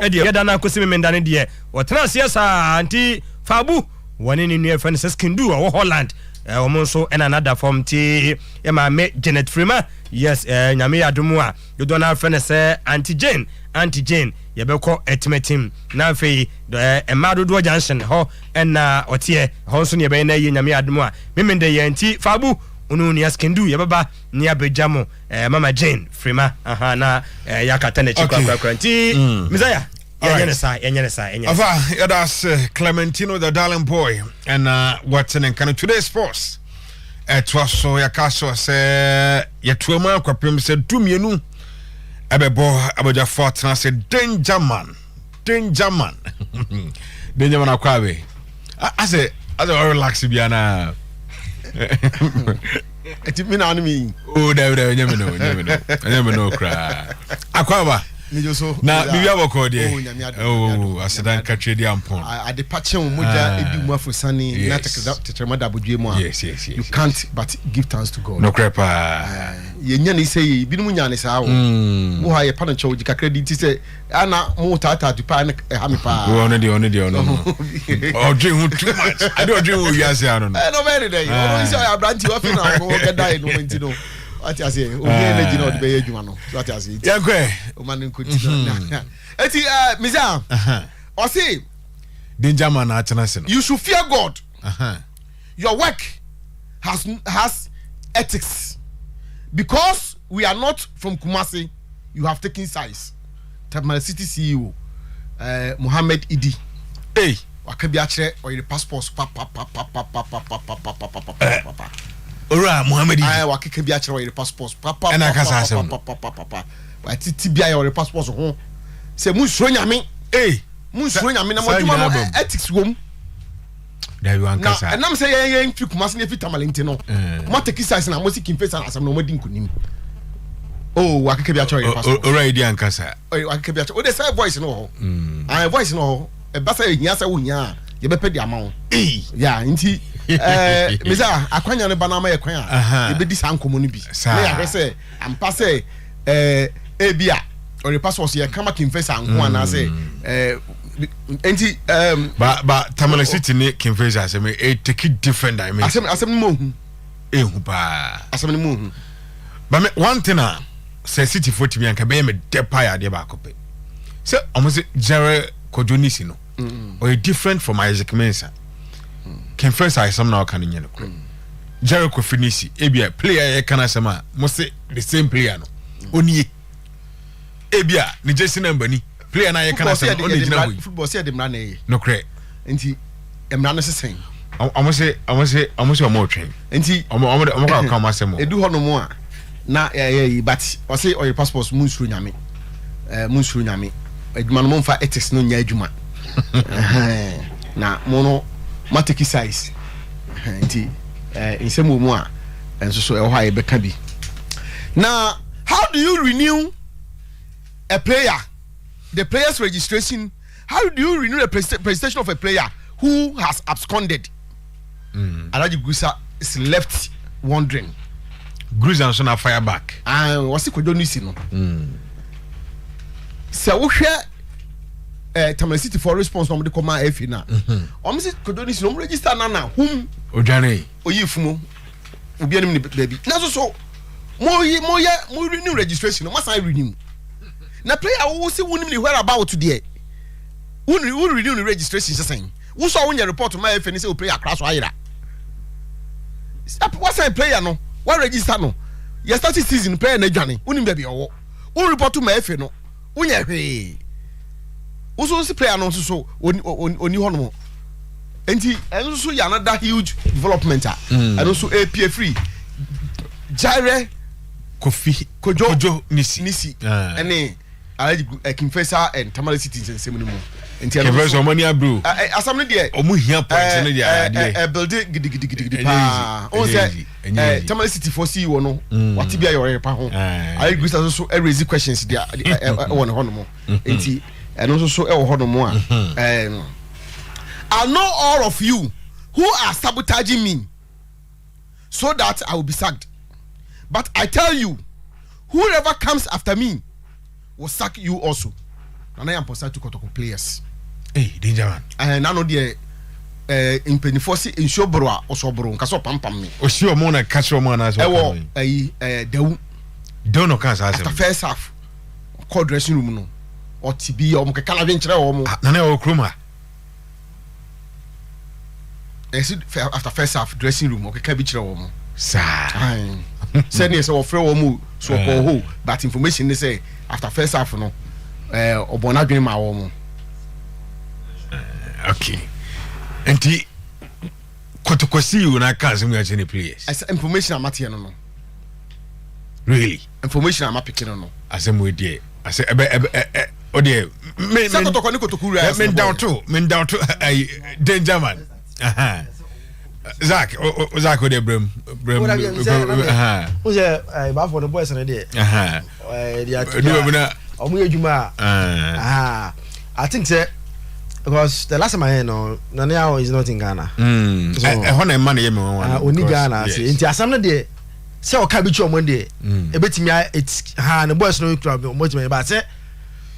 e de yeda na kosi me ndane de wotena se sa anti fabu woni ni nu friend Skindu o Holland omo so en another form ti e ma me Janet Freeman yes nyame yadomu a yodo na friend se anti Jane yebeko etimetim na fe emado do junction ho na otie ho so ne be na ye nyame yadomu a memende ye anti fabu onu ni Skindu yebaba ni abejamo mama Jane Freeman na yakata na chikwa nti Messiah Ava, that's Clementino, the darling boy, and what's in kind of today's sports. It was so Yakaso say Yatuama Quapim said to me, no, Abebo Abaja fought and I said, Danger man, Danger man Aquabe. I say, I don't relax Biana. It mean on me. Oh, never know, cry. Aquaba. Na bibi aboko de I said I catch the ampon I departure moja edu mu afosani na tetrema da bodwe mu yes you can't but give thanks to God no crepa ye nya ne say bi no nya ne sa wo wo ha ye pa no chow jika credit say ana mo tata du pa ha me pa wo no oh dream too much I don't dream we are say no no very day you say I branch you off na go get die no enti no what I say o dey legend of be adwuma no what I say yankwe o man continue eti Messiah o say danger man atena se no you should fear God your work has ethics because we are not from Kumasi you have taken size Tamale City CEO Mohammed Idi wakabi akire or your passports papa Ora Mohammed I wakeke bi akire your passports papa and I can say papa ati tibia your passports ho say mu suro nyame mu suro nyame na moduma no ethics wom there you anka say na say yen fi Kumasi na fi Tamalente no mo take size na mo sikin face na asam no mo di nkunim wakeke bi akire your passports ora idi anka say wakeke bi akire o dey say voice no ho voice no ho e ba say hia say wo hia ye be pedi ama wo ya nti Messiah akwanya ne bana ma ye kwan a e be di sankomo no bi na ya hwe say ampa say ebia or the passport ye kama confess anko ana say enti ba Tamale City ne confess asem e take different dimension asem mo hu ehu ba asem ne mo hu ba me one thing say City 40 mi anka be me depa ya de ba kope say almost Jerry Kojonisi no or different from Isaac Mensah confess asem na kan nye no Jerry Kofinisi ebia player ye kan asem a mo say the same player no oni ebia ni Jesse number ni player na ye kan asem oni gina we football say dem na na no correct enti emra no sesen almost omo train enti omo ka come asem edu ho no mo a na but o say o your passport mun suru nyame adwuma no mo mfa ethics no nya adwuma na mo no matiki size enti insemo mu a enso so e ho aye beka bi na how do you renew a player the player's registration how do you renew the presentation of a player who has absconded Alaji Gusa is left wondering Gusa so na fire back what's it Kojonisi no so wo hwe Tamale City for response no de koma afi na say Kojonisi no register na whom odwane oyifumo obi anim ne baby na so mo renew registration no must renew na player wo say wonim ne where about there who renew the registration saying wo so won your report my afi ni say o player crash so ayira what say player no what register no you start season player na dwane wonim baby owo wo report my afi no wonya hwe wo so see player no so oni ho no enti enso so ya another huge development and also APA free Jaire Kojo Nisi ene Alaji Confessor and Tamale City nsem no mu enti Confessor money abro asam no de omu hia point no de build gidi pa o say Tamale City for CEO no what be your pa ho Alaji Gusta so raise questions there won ho no mo enti eno so e wo ho no mo a I know all of you who are sabotaging me so that I will be sacked. But I tell you, whoever comes after me will sack you also. na yam posa to kotoko players danger man na no de impenifor si ensure bro a osobro nka so pampam me osi o mo na catch o mo na so ewo Dawu don't know can say after first half call dressing room no o tibi o mo keka na venture o mo na o kroma after first half dressing room o keka bi kire o mo sa say ne say o frɛ o mo so ko ho but information ne say after first half no obona dwen ma o mo okay enti kotokosi you na can some you any players as information am atie no really information am picking no asem we dey ase o dey me down to danger man Zach o dey brem o je ba for the boys na dey omo ejuma I think say because the last time I know Nanya is not in Ghana. Honor man ye me oni Ghana say nti asam no de say o ka bi chi omo de e betimi it's the boys no club omo timi ba say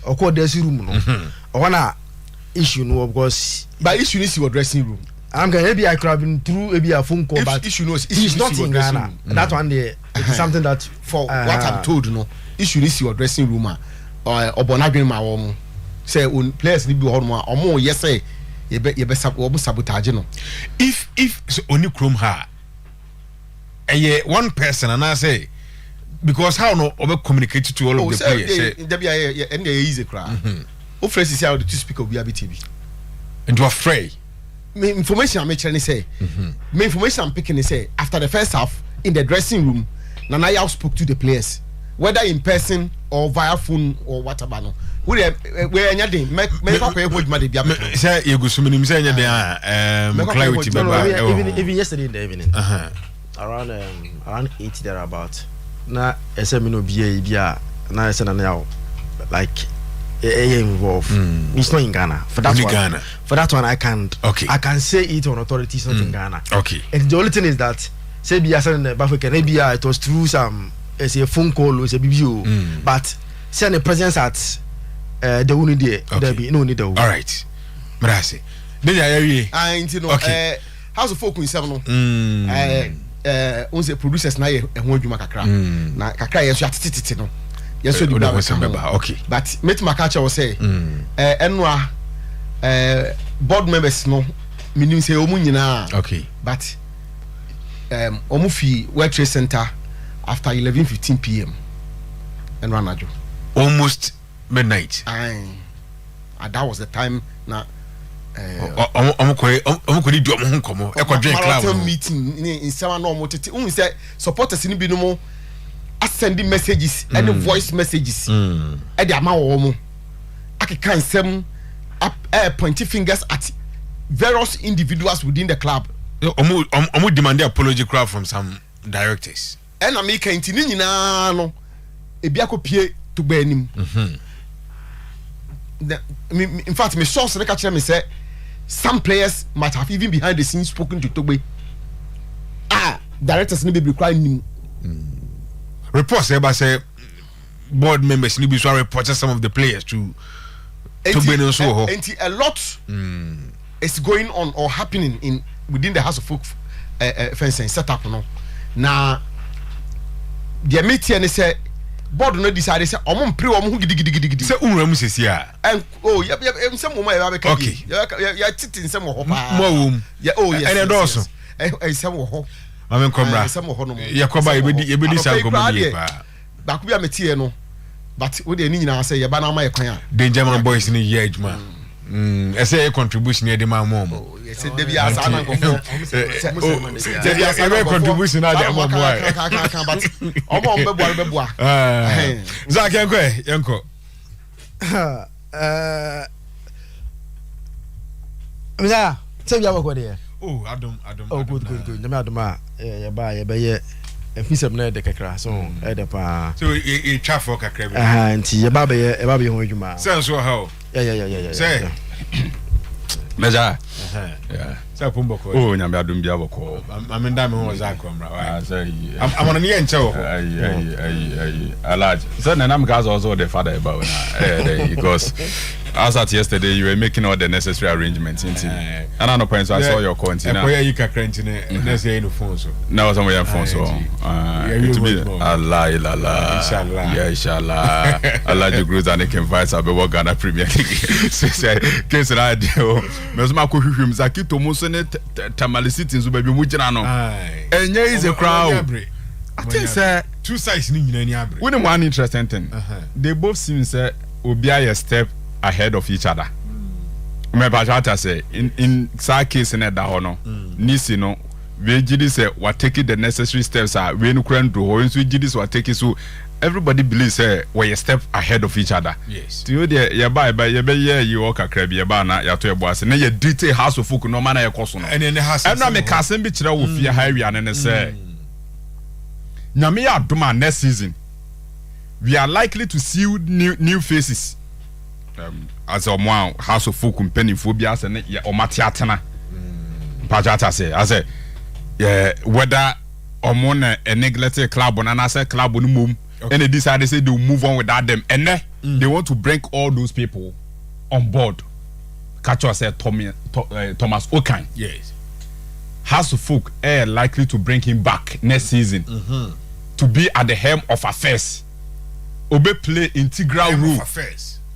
o ko dressing room no o na issue no because by issue is your dressing room I'm going to be a club through a phone call but issue no he's not in Ghana that one there it's something that for what I'm told no issue is your dressing room obona dwen ma wo mo say on players ni bi ho no omo yes say ye be sabotage no if so only chrome ha one person and I say because how no obe communicate to all of the players say there be and easy cry o phrase is how to speak of BTB and you are afraid me information I'm trying to say me information I'm picking is say after the first half in the dressing room Nana spoke to the players whether in person or via phone or whatever no we anything me papa e hojuma de bia say you go so many say anything clarity even yesterday in the evening around 8 there about na ese me no bia na ese na now like involved it's not in Ghana for that one I can't I can say it on authorities not in Ghana and the only thing is that say bia say na Bafeka na bia it was through some as a phone call or a BBO but say the presence at the unit there be no need all right brase then you know house of folk in seven on the producers na ho adwuma kakra na kakra yeso atititi no yeso di okay but met makacha was say enwa board members no meaning say omu nyina okay but omu fi World Trade Center after 11:15 p.m. and Ranajo almost midnight and that was the time na meeting in seven normal say supporters in binom sending messages and voice messages at the amount I can send pointing fingers at various individuals within the club demand apology crowd from some directors and I make nyina no ebiako pie to gbanim in fact me source make me say some players might have even behind the scenes spoken to Togbe directors need be crying reports say board members need be report some of the players to Togbe so and a lot is going on or happening in within the House of Folk fencing setup no na the meeting and say board no decide say omo mpre omo gidigidi say unra mu sesia and some mo ya be ka ya titi some ho pa mo yes and also some ho amen komra some ho no yakoba yebedi san komedi ba ku bia metie no but we dey ni nyina say ye ba na ma ye kwan a danger man boys ni ye adwuma ese contribution ye de ma mo say Debbie as an uncle Debbie as a contribution na de mo boy but omo beboa Zach yanko Mza say we go there Adam oh good na adoma ya ba ye be ye efisem na de kakra so e de pa so e traffic kakra be nti ye ba be ho adwuma sense so how yeah say Meja. Yeah. So Pumboko. Oh, nyame adum bia boko. I'm in diamond was that camera. I'm on a near and show. A large. So I'm guys also the father about because as at yesterday you were making all the necessary arrangements. And I know points I saw your content. You can crunch in it. Let's say no phone so. No, some way phone so. To be Allah. Inshallah. Allah the groups and they can fight up work Ghana Premier League. Say case radio. Mesma ko hwehwem Zakito Muso ne Tamale City nso ba bi mu gina no. Enye is a crowd. I think say two sides ni nyina ni abre. When one interesting thing. They both seem say obi a step ahead of each other. Me ba jata say in that case in that ho no. Nisi no we gidi say what taking the necessary steps are we no kran do ho nso gidi so what take so everybody believes say we a step ahead of each other. Yes. To you there you buy you work akra bi ba na ya to ebo ase na ye detail house of folk no man na ye koso no. And then the house. And na me kasen bi kira wo fie highway ane say nyame ya adoma next season we are likely to see new faces. As a one house of folk company phobia ase na ye o matiatena. Pajata say I say whether omon a neglected club on an club on mum. Okay. And they decided say they'll move on without them. And then they want to bring all those people on board. Catch us said Thomas Okan. Yes. House of Folk are likely to bring him back next season to be at the helm of affairs. Obe play integral role.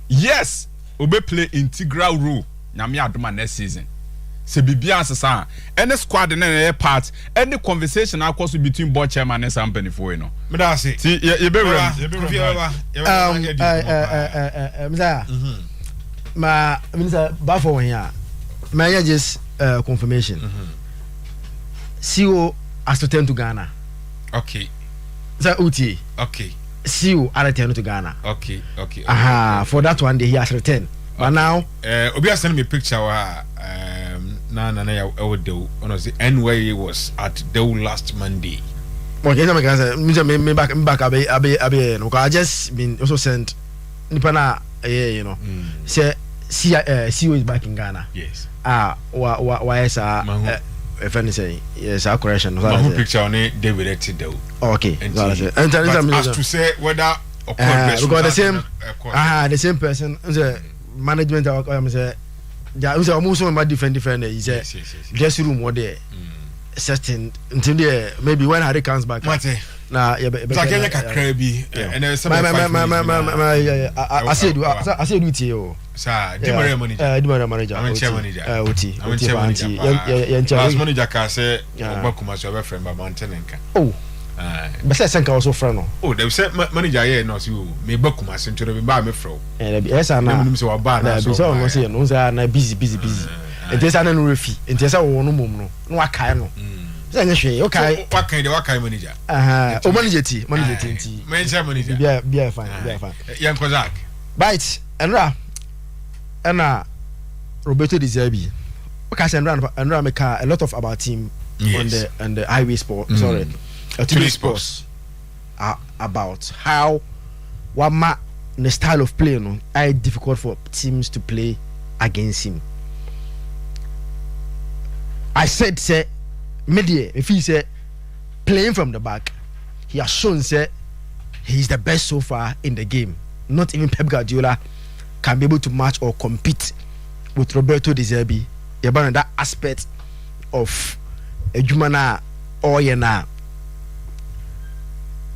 Yes. Obe play integral role. Nyame adoma next season. Se bibia asesa any squad in any part any conversation across between board chairman and company for you know me da say see you be ma minister ba for one here my just confirmation CEO has to turn to Ghana. Okay. Is UTA? Okay. CEO has returned to Ghana. Okay. For that one day he has returned. But now Obi has sent me a picture na would do one of the end where he was at Dew last Monday. Okay, me back I just been also sent Nipana you know. Say CEO is back in Ghana. Yes. Why is if anything yes our correction. My picture on it they elected Dew. Okay. And as to say whether because the same person the management say yeah, we say almost about different. He said, "Just room what there, certain until there maybe when Harry comes back." Nah, yeah, but like a crabby, and there's some. I said with you, sir. Dimmer manager. I'm chair manager. I'm chair manager. Last manager can say, "Bakuma so be friend by mountain enka." Oh. But say senka also friend. Oh, they say manager here no see me Bakuma so to be ba me fro. And yes na. Me say wa ba na so. So no say no say na busy. Enti say na no refi. Enti say wo no mum no. No akai no. Say na hwe, okay. Wakai manager. O manager ti enti. Manager. Be fine. Yan Kozak. Right. Enra Roberto De Zerbi. Okay, Enra make a lot of about him on the highway sport. Sorry. Today sports about how the style of play are difficult for teams to play against him. I said say media if he say playing from the back he has shown say he's the best so far in the game. Not even Pep Guardiola can be able to match or compete with Roberto De Zerbi about that aspect of Ejumana or Yena.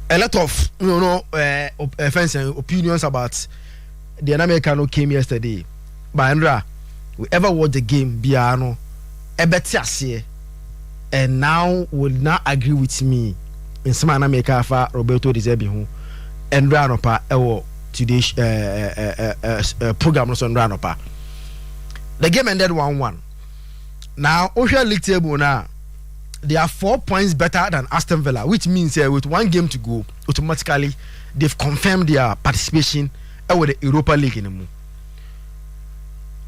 A lot of offense and opinions about the American who came yesterday. But Andra, whoever watched the game, Biano, Ebetiasie, and now would not agree with me in some America for Roberto De Zerbi who Andra Nopa Ewo today's program on Ranopa. The game ended 1-1. Now, Ocean League table now. They are 4 points better than Aston Villa, which means with one game to go, automatically they've confirmed their participation with the Europa League in the move.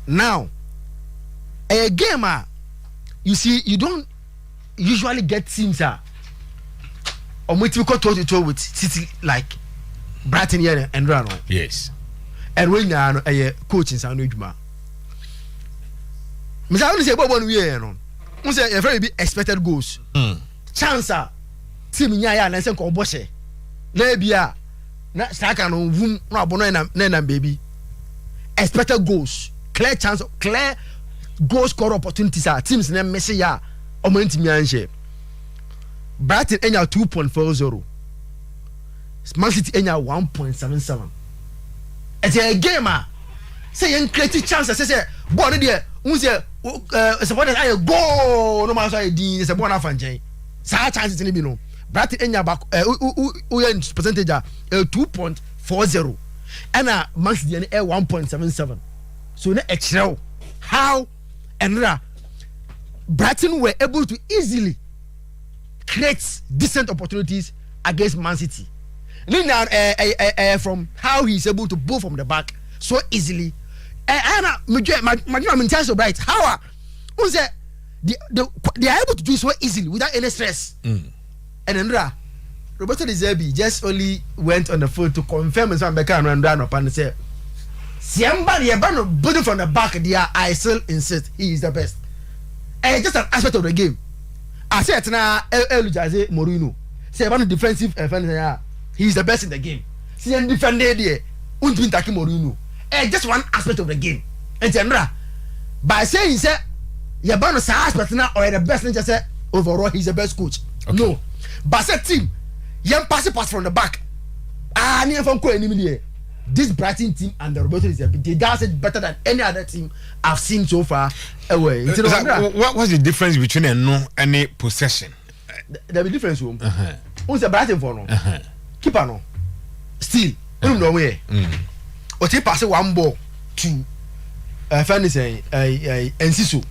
Now, a game, you see, you don't usually get teams or we go toe-to-toe with City like Brighton here and Rano. Yes. And when you are a coach in San Ujuma, Me say only say bobo no we no. We say e very be expected goals. Chance team nya ya na say ko boshe. Na bia na striker no vum no abono na baby. Expected goals, clear chance, clear goal score opportunities are teams na miss ya o man timi anhye. Brighton enya 2.40. Man City enya 1.77. It's a game say yen create chances say ball no there un say support ay go no man say din say ball na fanjen. Sa chances ni bi no. Brighton enya back percentage 2.40 and Man City 1.77. So na extra how and Brighton were able to easily create decent opportunities against Man City. From how he's able to bowl from the back so easily. My chance of Bright. How they are able to do it so easily without any stress. And then Roberto De Zerbi just only went on the field to confirm and run up and say, somebody building from the back there, I still insist he is the best. And just an aspect of the game. I said now Jose Mourinho. Say about defensive defender, he is the best in the game. See and defended there, unbeen taking Mourinho. And just one aspect of the game. And General, by saying he said Yabano aspect now or the best just say overall he's the best coach. Okay. No. But said team, young pass from the back. Near from this Brighton team and the Roberto they does it better than any other team I've seen so far. Away. What's the difference between any possession? There be difference room. Who's the Brighton for no? Keeper no. Still, no way. Or take pass one ball to Fanny say Enciso.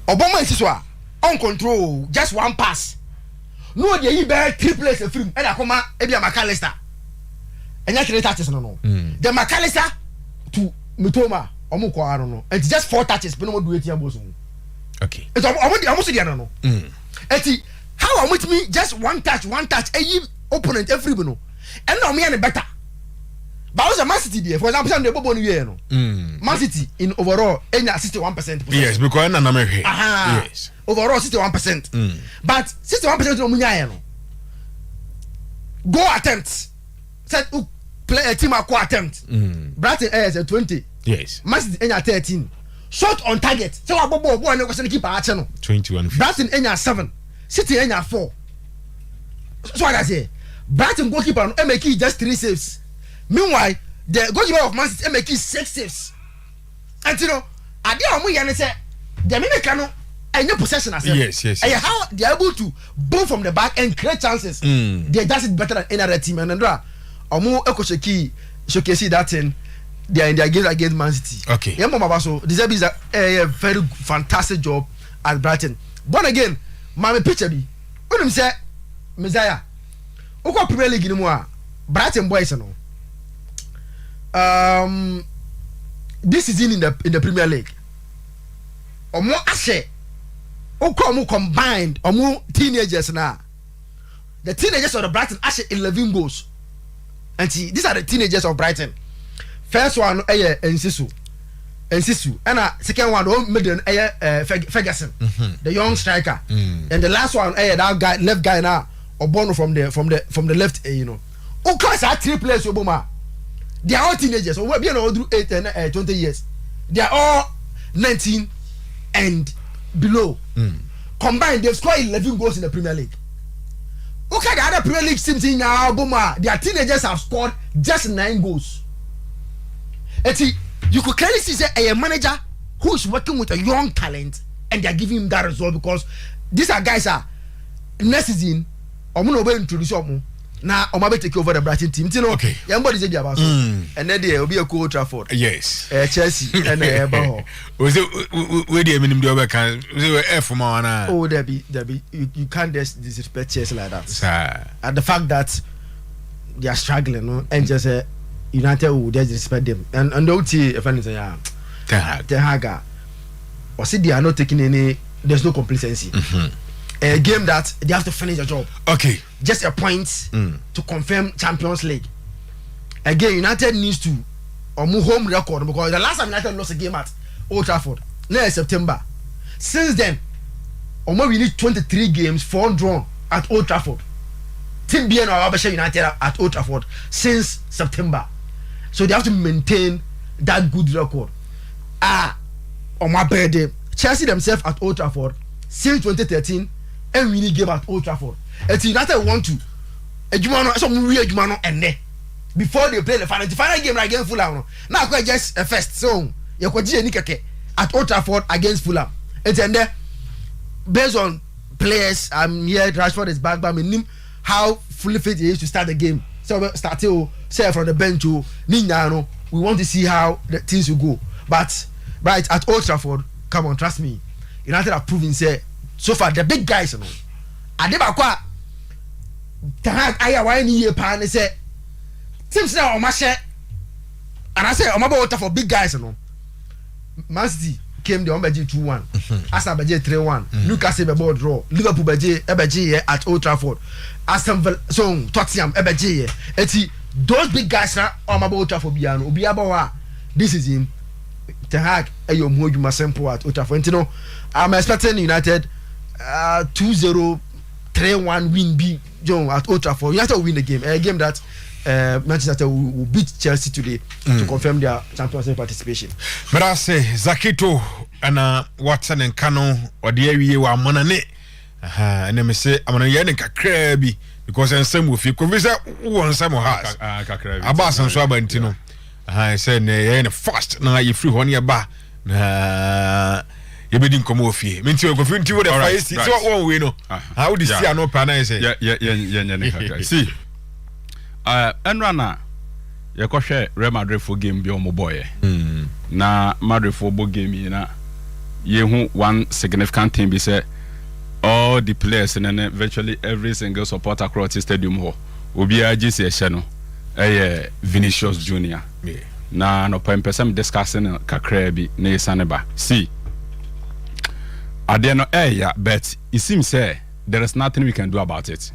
Obama Enciso on control, just one pass. No, they bear 3 plays a film and I come maybe a McAllister. And you touches no. The McAllister to Mitoma Omoko I don't know. It's just 4 touches, but no do it here bosom. Okay. It's almost the no. And how am with me just one touch, a opponent every no. And now me and better. But was a Man City there, for example, the Bobo no. Man City in overall 61%. Yes, because na me here. Yes. Overall 61%. But 61% no munya no. Go attempt. Said play a team at attempt. Brighton is at 20. Yes. Man City 13. Shot on target. So a Bobo no question keep a channel. 21. Brighton 7. City 4. So what I say. Brighton goalkeeper make just 3 saves. Meanwhile, the goalkeeper of Man City make 6 saves. And you know, I did omu yan say the Minicano and no possession as yes. And how they are able to bowl from the back and create chances. They does it better than any other team. And Andra, omu ekosheki showcase that thing. They are in their games against Man City. Okay. Yambo Mabaso, this is a very fantastic job at Brighton. But again, my picture be when him say Messiah. Oko Premier League ni mo a Brighton boys no. This is in the Premier League. Omo ashe. Omo combined. Omo teenagers now. The teenagers of the Brighton ashe 11 goals. And see, these are the teenagers of Brighton. First one Enciso. And second one middle Ferguson, the young striker. And the last one that guy left guy now Obono from the left you know. Of course, I 3 players Obama. They are all teenagers. So we're being all through 8 and 20 years. They are all 19 and below. Combined, they've scored 11 goals in the Premier League. Okay, the other Premier League teams in now, their teenagers have scored just 9 goals. And see, you could clearly see a manager who is working with a young talent and they are giving him that result because these are guys next season, I'm going to introduce them. Now, I'm going to take over the Brighton team. You know, okay. Somebody said about and then there will be a Old Trafford. Yes. Chelsea and was it where the minimum do can F for man? Oh, there be you can't disrespect Chelsea like that. Sir. And the fact that they are struggling, no, and just United will disrespect them. And don't see if anything, Tehaga. Or see they are not taking any. There's no complacency. A game that they have to finish the job. Okay. Just a point to confirm Champions League. Again, United needs to move home record because the last time United lost a game at Old Trafford, Now September. Since then, we need 23 games, 4 drawn at Old Trafford. Team BN or Aberdeen United at Old Trafford since September. So they have to maintain that good record. On my birthday, Chelsea themselves at Old Trafford since 2013 and winning game at Old Trafford. And United want to before they play the final game against Fulham. Now I just a first so you could at Old Trafford against Fulham. And then based on players, here Rashford is back, but I mean how fully fit he is to start the game. So start to say from the bench to Ninyano. We want to see how the things will go. But right at Old Trafford, come on, trust me. United have proven say so far the big guys, you know. Adebakwa Tahak aya why ni ye pa ne say teams now on my share. And I say on my Old Trafford big guys, you know. Man City came the Ombeji 2-1. Arsenal Beji 3-1. Newcastle be ball draw. Liverpool Beji at Old Trafford. Aston Villa so Tottenham Beji. Eti those big guys na on my Old Trafford biano. Obiabawa this is him. Tahak ayo mojuma simple at Old Trafford. You know, I'm expecting United 2-0 3-1 win B at Old Trafford. United will win the game. A game that Manchester will beat Chelsea today to confirm their Champions League participation. But I say Zakito and Watson and Kano or the area wa manane. And then me say I'm gonna yen kakrebi because I'm some with you. Convince one some has. Abas and Swabantino. I said ne fast na you free one year ba. You didn't come off here. Mean to go into the fire. So what we know. How do you see no pana say? Yeah. See. Enrana you go share Real Madrid for game be on boy. Na Madrid for game na ye one significant thing be say all the players and virtually every single supporter across the stadium ho obi agisi ehye no Vinicius Junior. Na no person discussing kakra bi na yesaneba. See Adeno but it seems there is nothing we can do about it.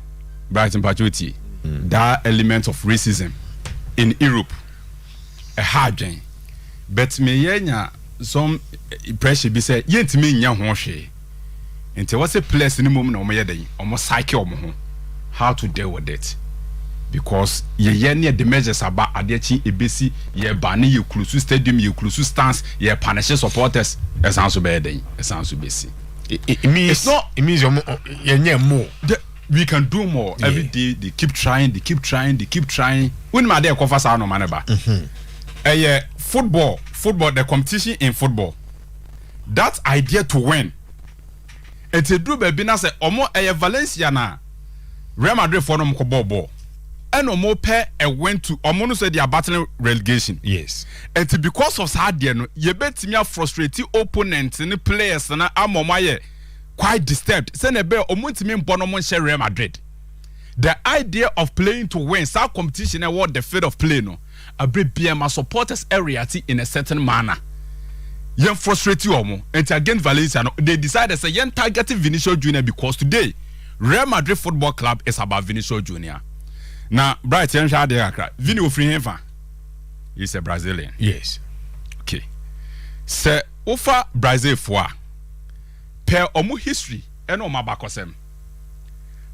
Brighton Pachuti. That element of racism in Europe a hard thing. But me yenya some pressure be say yent me nya ho hwe. Enti what's a place in the moment o me yeden o mo psyche o mo ho how to deal with it. Because ye near the measures about adechi ebesi ye bani ye klusu stadium ye klusu stance ye punish supporters esanso be yeden esanso besi. It means more. We can do more every day. They keep trying. When my day cover sa no maneba. Football, the competition in football. That idea to win. And to do baby na say omo Valencia na Real Madrid for no ball. And omo pair went to omo no say they are battling relegation. Yes. And because of that there no, you bet me frustrated opponents and players na amomaye. Quite disturbed. The idea of playing to win, some competition and what the field of play no, a bit BMA supporters area in a certain manner. Young frustrate you and against Valencia, they decided to say young targeting Vinicius Junior because today Real Madrid Football Club is about Vinicius Junior. Now, Brighton Vini will free him. He's a Brazilian. Yes. Okay. Say offer Brazil for. Per omu history and oma bakosem.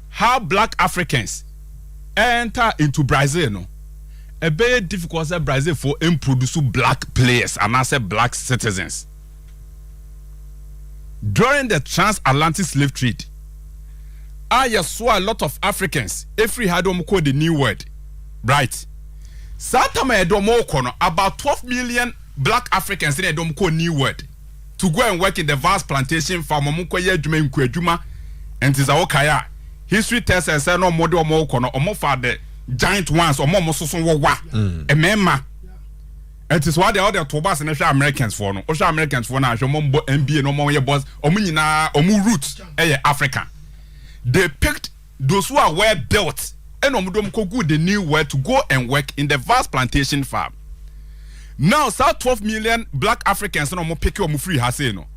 How black Africans enter into Brazil no. A very difficult say Brazil for produce black players and I say black citizens. During the transatlantic slave trade, I saw a lot of Africans. Every had call the new word, right? Satama edomo kono about 12 million black Africans in edomo call new word. To go and work in the vast plantation farm omukoye djuma nkwadjuma entiza okaya history tells us no model omoko no omofa the giant ones omo soso wo wa emema entiza what the other tobas na hwe Americans for no hwe Americans for na hwe mombo NBA no mo ye boss omu nyina omu roots African. They picked those who are well built and omudom ko good the new way to go and work in the vast plantation farm. Now, 12 million black Africans no mo pick you free hase no.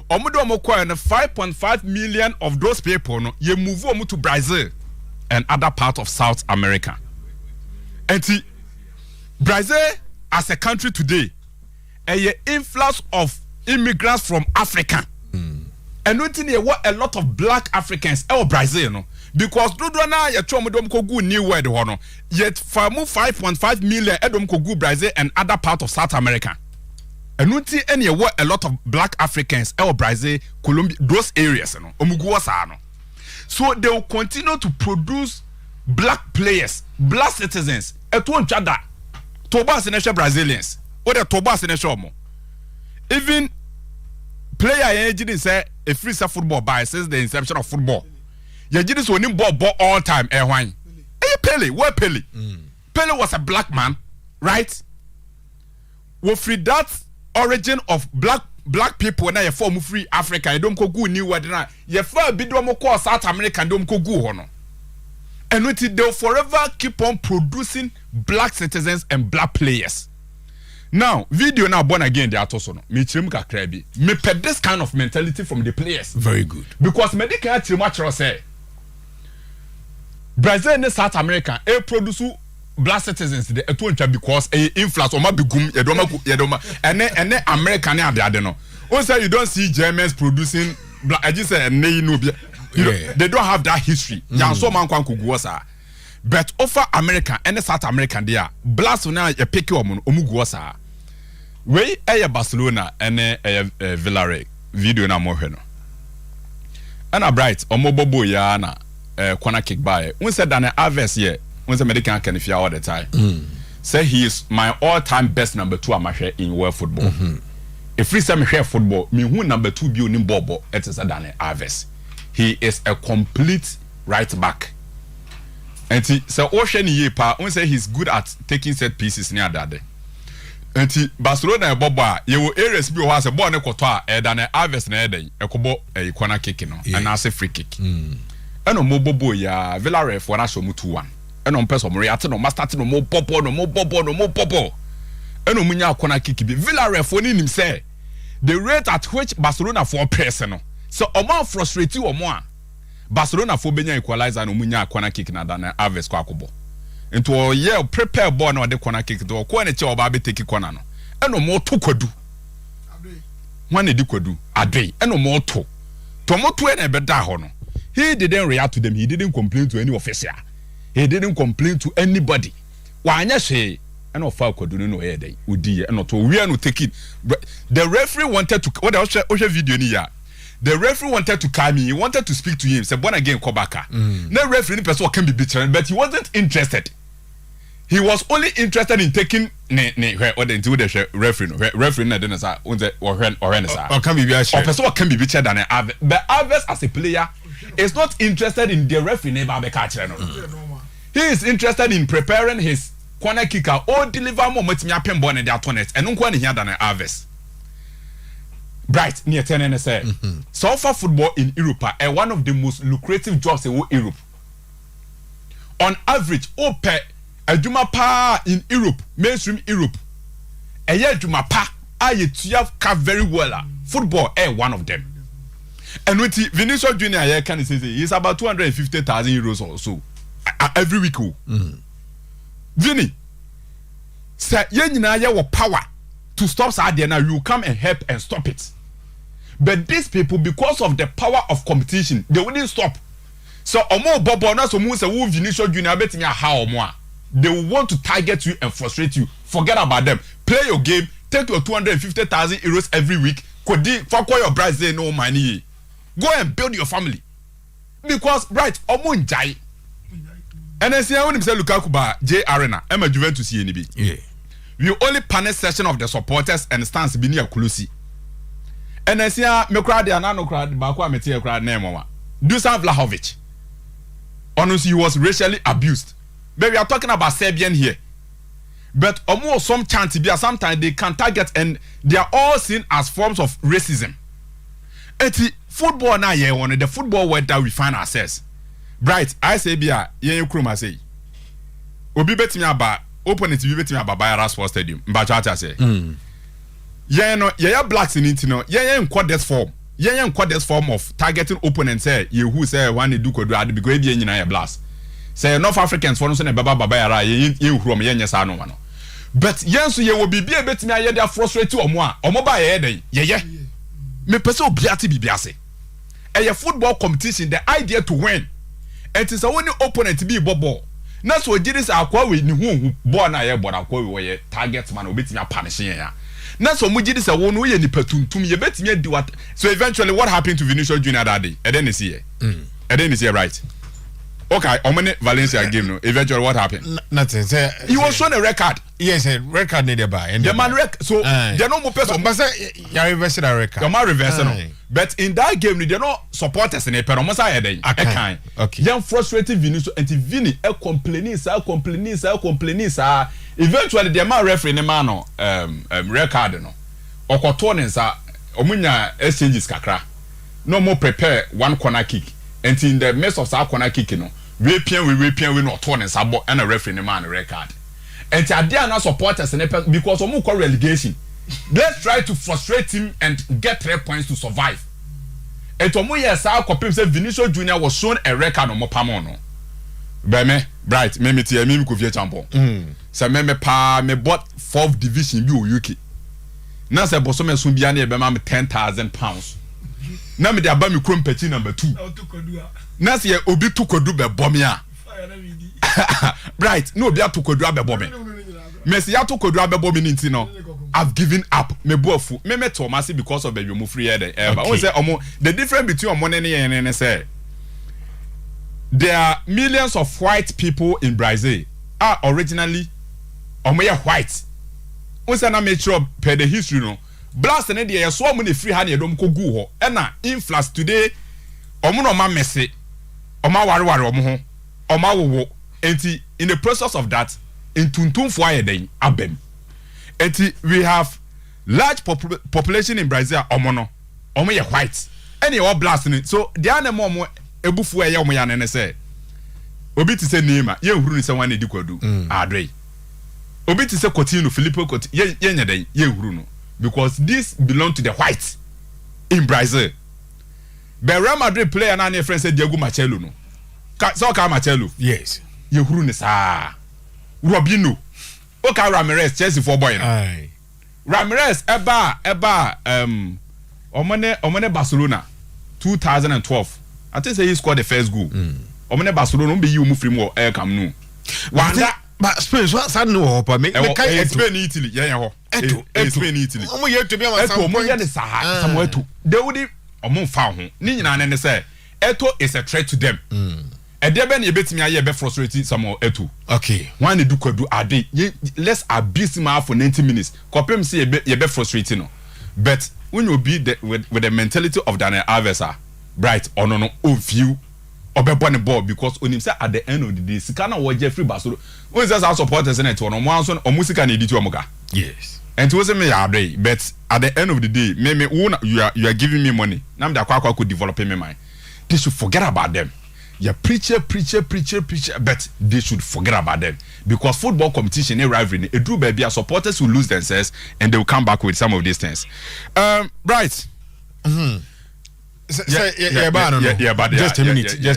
Omudo mo kwa 5.5 million of those people no ye move omu to Brazil and other part of South America. And Brazil as a country today, a influx of immigrants from Africa. And nothing here what a lot of black Africans Brazil no because dodo na ya twa modom kogu new world ho no yet famu 5.5 million edom kogu Brazil and other part of South America. And nothing any what a lot of black Africans Brazil, Colombia, those areas no omugu wasa no. So they will continue to produce black players, black citizens. Eto nchada Toba Senegal Brazilians. Or the Toba Senegal mo. Even player didn't say a free football by since the inception of football. You didn't win ball all time. Pele, where Pele? Pele was a black man, right? With that origin of black people now you form free Africa. You don't go new word now. You far bid call South America and don't go hono. And they'll forever keep on producing black citizens and black players. Now, video now born again they are also no. Me pet this kind of mentality from the players. Very good. Because medical chirimachro say Brazil and South America produce black citizens the because influence or bigum yedoma and American they no. Also you don't see Germans producing black I just say they don't have that history. So man but over America and South American they are blast now you pick your omuguasa. We Barcelona and Villarreal video na mo no. And a Bright omobobo ya na corner kick by. We said that Alves here, we say medical can if you all the time. Say he is my all-time best number 2 amateur in world football. If we say me share football, me who number 2 be on bobo it is Daniel Alves. He is a complete right back. And so Ocean Yepa, we say he's good at taking set pieces near that day. And Barcelona Boba, you will areas be was a born a quota, Daniel Alves na day, a kobo a corner kick, and I say free kick. And no more bobo ya Villarreal for us 2-1. And on person Moriata no master no more popo, no more bobo, no more popo. And no munya corner kick be Villarreal for him say the rate at which Barcelona for personal. So Oman frustrate you or more. Barcelona for benya equalizer no munya corner kick na Daniel Alves kwa kubo. Into a year prepare ball no de corner kick to ko na che oba be take corner no. Eno mo to kwadu. When edi kwadu adwe eno mo to. To mo to na be da ho no. He didn't react to them. He didn't complain to any official. He didn't complain to anybody. Wanya she eno fa kwadu no e dey. Odi eno to we no take it. The referee wanted to what I video ni ya. The referee wanted to call me. He wanted to speak to him. Said, "Born again, Kobaka." No referee person can be beaten, but he wasn't interested. He was only interested in taking or the referee. Referee na dena sa unze or sa. Or can be beaten. Or person can be beaten than Alves. But Alves as a player is not interested in the referee never be catch. He is interested in preparing his corner kicker or deliver more match me happen born in their tournament. And no one here than Alves. Bright near 10 NSA. So far football in Europe are one of the most lucrative jobs in Europe. On average, ope a juma pa in Europe, mainstream Europe. A year juma pa you have very well. Football one of them. And with Vinicius Junior here can say he's about 250,000 euros or so every week. Vinny say you power to stop Sadia now you come and help and stop it. But these people, because of the power of competition, they wouldn't stop. So, Omo Bobo, na so Musa who Vinicius Junior betting how more. They will want to target you and frustrate you. Forget about them. Play your game. Take your 250,000 euros every week. Kodi fuck your Brazil no money. Go and build your family. Because right, Omo Njai. And then see when him say Lukaku ba J Arena. Emma Juventus CNB. Yeah. We only punish session of the supporters and stands be near Kulusi. And I see me crowd and no crowd back me tell crowd name mama. Dusan Vlahovic. Honestly, he was racially abused. But we are talking about Serbian here. But almost some chance be sometimes they can target and they are all seen as forms of racism. Eti football now yeah one the football world that we find ourselves. Bright, I say bia yen kroma say. Obi betimi aba opponent bi betimi aba Bayara Sports Stadium. Mbacha say. Yeah, no, yeah, blacks in it, no, yeah, in this form. Yeah, in this form of targeting opponents. Say, you who say one they do could do because be in a blast. Say, North Africans for no son Baba Bayara, you from Yenya no one. But yes, you will be a bit me, I frustrated or more, or mobile, yeah. me person obiati bibiase a football competition the idea to win it is a winning opponent be ball na so this akwa we ni hu ball na ye ball akwa we target man obetimi apanish ya na so mu this a won we ni patuntum ye betimi adi what so eventually what happened to Vinicius Junior that day and then is here right. Okay, Omane Valencia game no. Eventually, what happened? Nothing. He was shown a record. Yes, a record needed by. The man so there no more person. But you reverse the record. The man reverse no. But in that game, they no supporters in a pero almost I dey. Okay. Them frustrated Vinicius and Vini complaining. Eventually, the man referee the man no record no. Okoto ne nsa omunya exchanges kakra. No more prepare one corner kick. And in the midst of that corner kick, we not torn and sabo and a referee man record. And they are not supporters because of more relegation. Let's try to frustrate him and get 3 points to survive. And to me, yes, our copy said Vinicius Junior was shown a record on Mopamono. Beme, Bright, me could be a champion. So me bought 4th division UK. Now say Bosome Sumbiani be 10,000 pounds. Na me de aba me krom peti number 2 na se obi tukodu be bomia Bright no obi atukodu abe bomi me se ya tukodu abe bomi ni nti no I've given up me boafu me to ma because of the yomu free here but we say the difference between omo ne say there are millions of white people in Brazil are originally omo ye white we say na make sure per the history no blast ne dey so am na free ha na edom ko gu ho e na influx today omo no ma messe omo ware omo ho omo wowo enti in the process of that in tuntumfo ayeden abem enti we have large population in Brazil omo ye white any all blast ne so the animal omo ebufu eye omo ya ne say obi ti say Neymar ye huru ni say wan edi kwadu adre obi ti say Coutinho Filippo Coutinho ye nyaden ye huru no because this belong to the whites in Brazil. But Real Madrid player na friend said Diego Marcelo no. So ka Marcelo. Yes. Ye huru ne sa. Robinho. Oka Ramirez Chelsea for boy no. Aye. Ramirez eba omone Barcelona 2012. I think say he scored the first goal. Omone Barcelona be you move free more air Camp Nou. Wanda but Spain what sad no hope me can Spain Italy yeah Spain Italy omo ye to be am some omo ye ne sa some eto they would omo fa ho ni nyina ne say eto is a threat to them e de be na ebetimi aye be frustrate some eto okay one do kwadu ade let's abuse ma for 90 minutes kopem say ye be frustrating no but when you be with the mentality of Daniel Alves Bright no view obebo ne ball because onim say at the end of the day sika na wo Jeffrey Basoro when say supporters in it no mo anso o musika na editi omuka yes and to say me ya dey but at the end of the day me you are giving me money na me da kwa could develop me mind they should forget about them you preacher but they should forget about them because football competition a rivalry e do baby supporters will lose themselves and they will come back with some of these things right just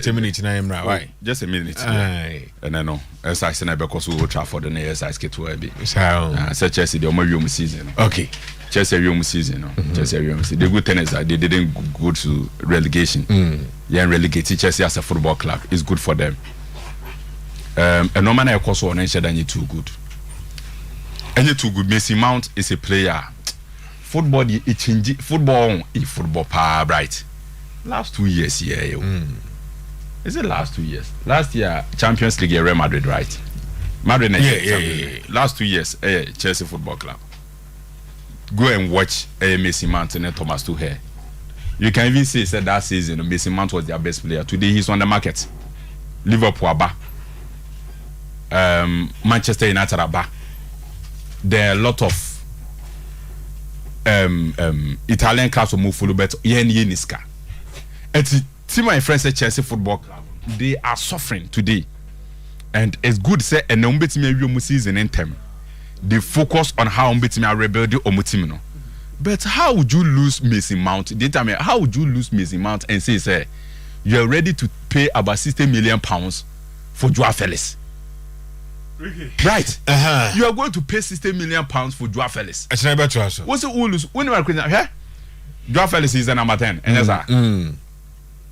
a minute na am right why just a minute and I know exercise na because we will try for the exercise get to be so Chelsea the Omo season okay Chelsea season the good thing is that they didn't go to relegation and relegate Chelsea as a football club is good for them and no man I cause one ensure that you too good Messi Mount is a player football it change football pa Bright last 2 years is it last 2 years last year Champions League Real Madrid right Madrid yeah. Last 2 years Chelsea Football Club go and watch Messi Mount and Thomas Tuchel you can even say that season Messi Mount was their best player today he's on the market Liverpool aba Manchester United aba there are a lot of Italian clubs will move follow but niska and see my friends at Chelsea Football Club they are suffering today and it's good say and umbetimi season in term they focus on how umbetimi rebuild the omutimino but how would you lose Messi Mount how would you lose Messi Mount and say you are ready to pay about 60 million pounds for Joao Felix right you are going to pay 60 million pounds for Joao Felix it's not about to what's the lose when you are Joao Felix is a number 10. And that's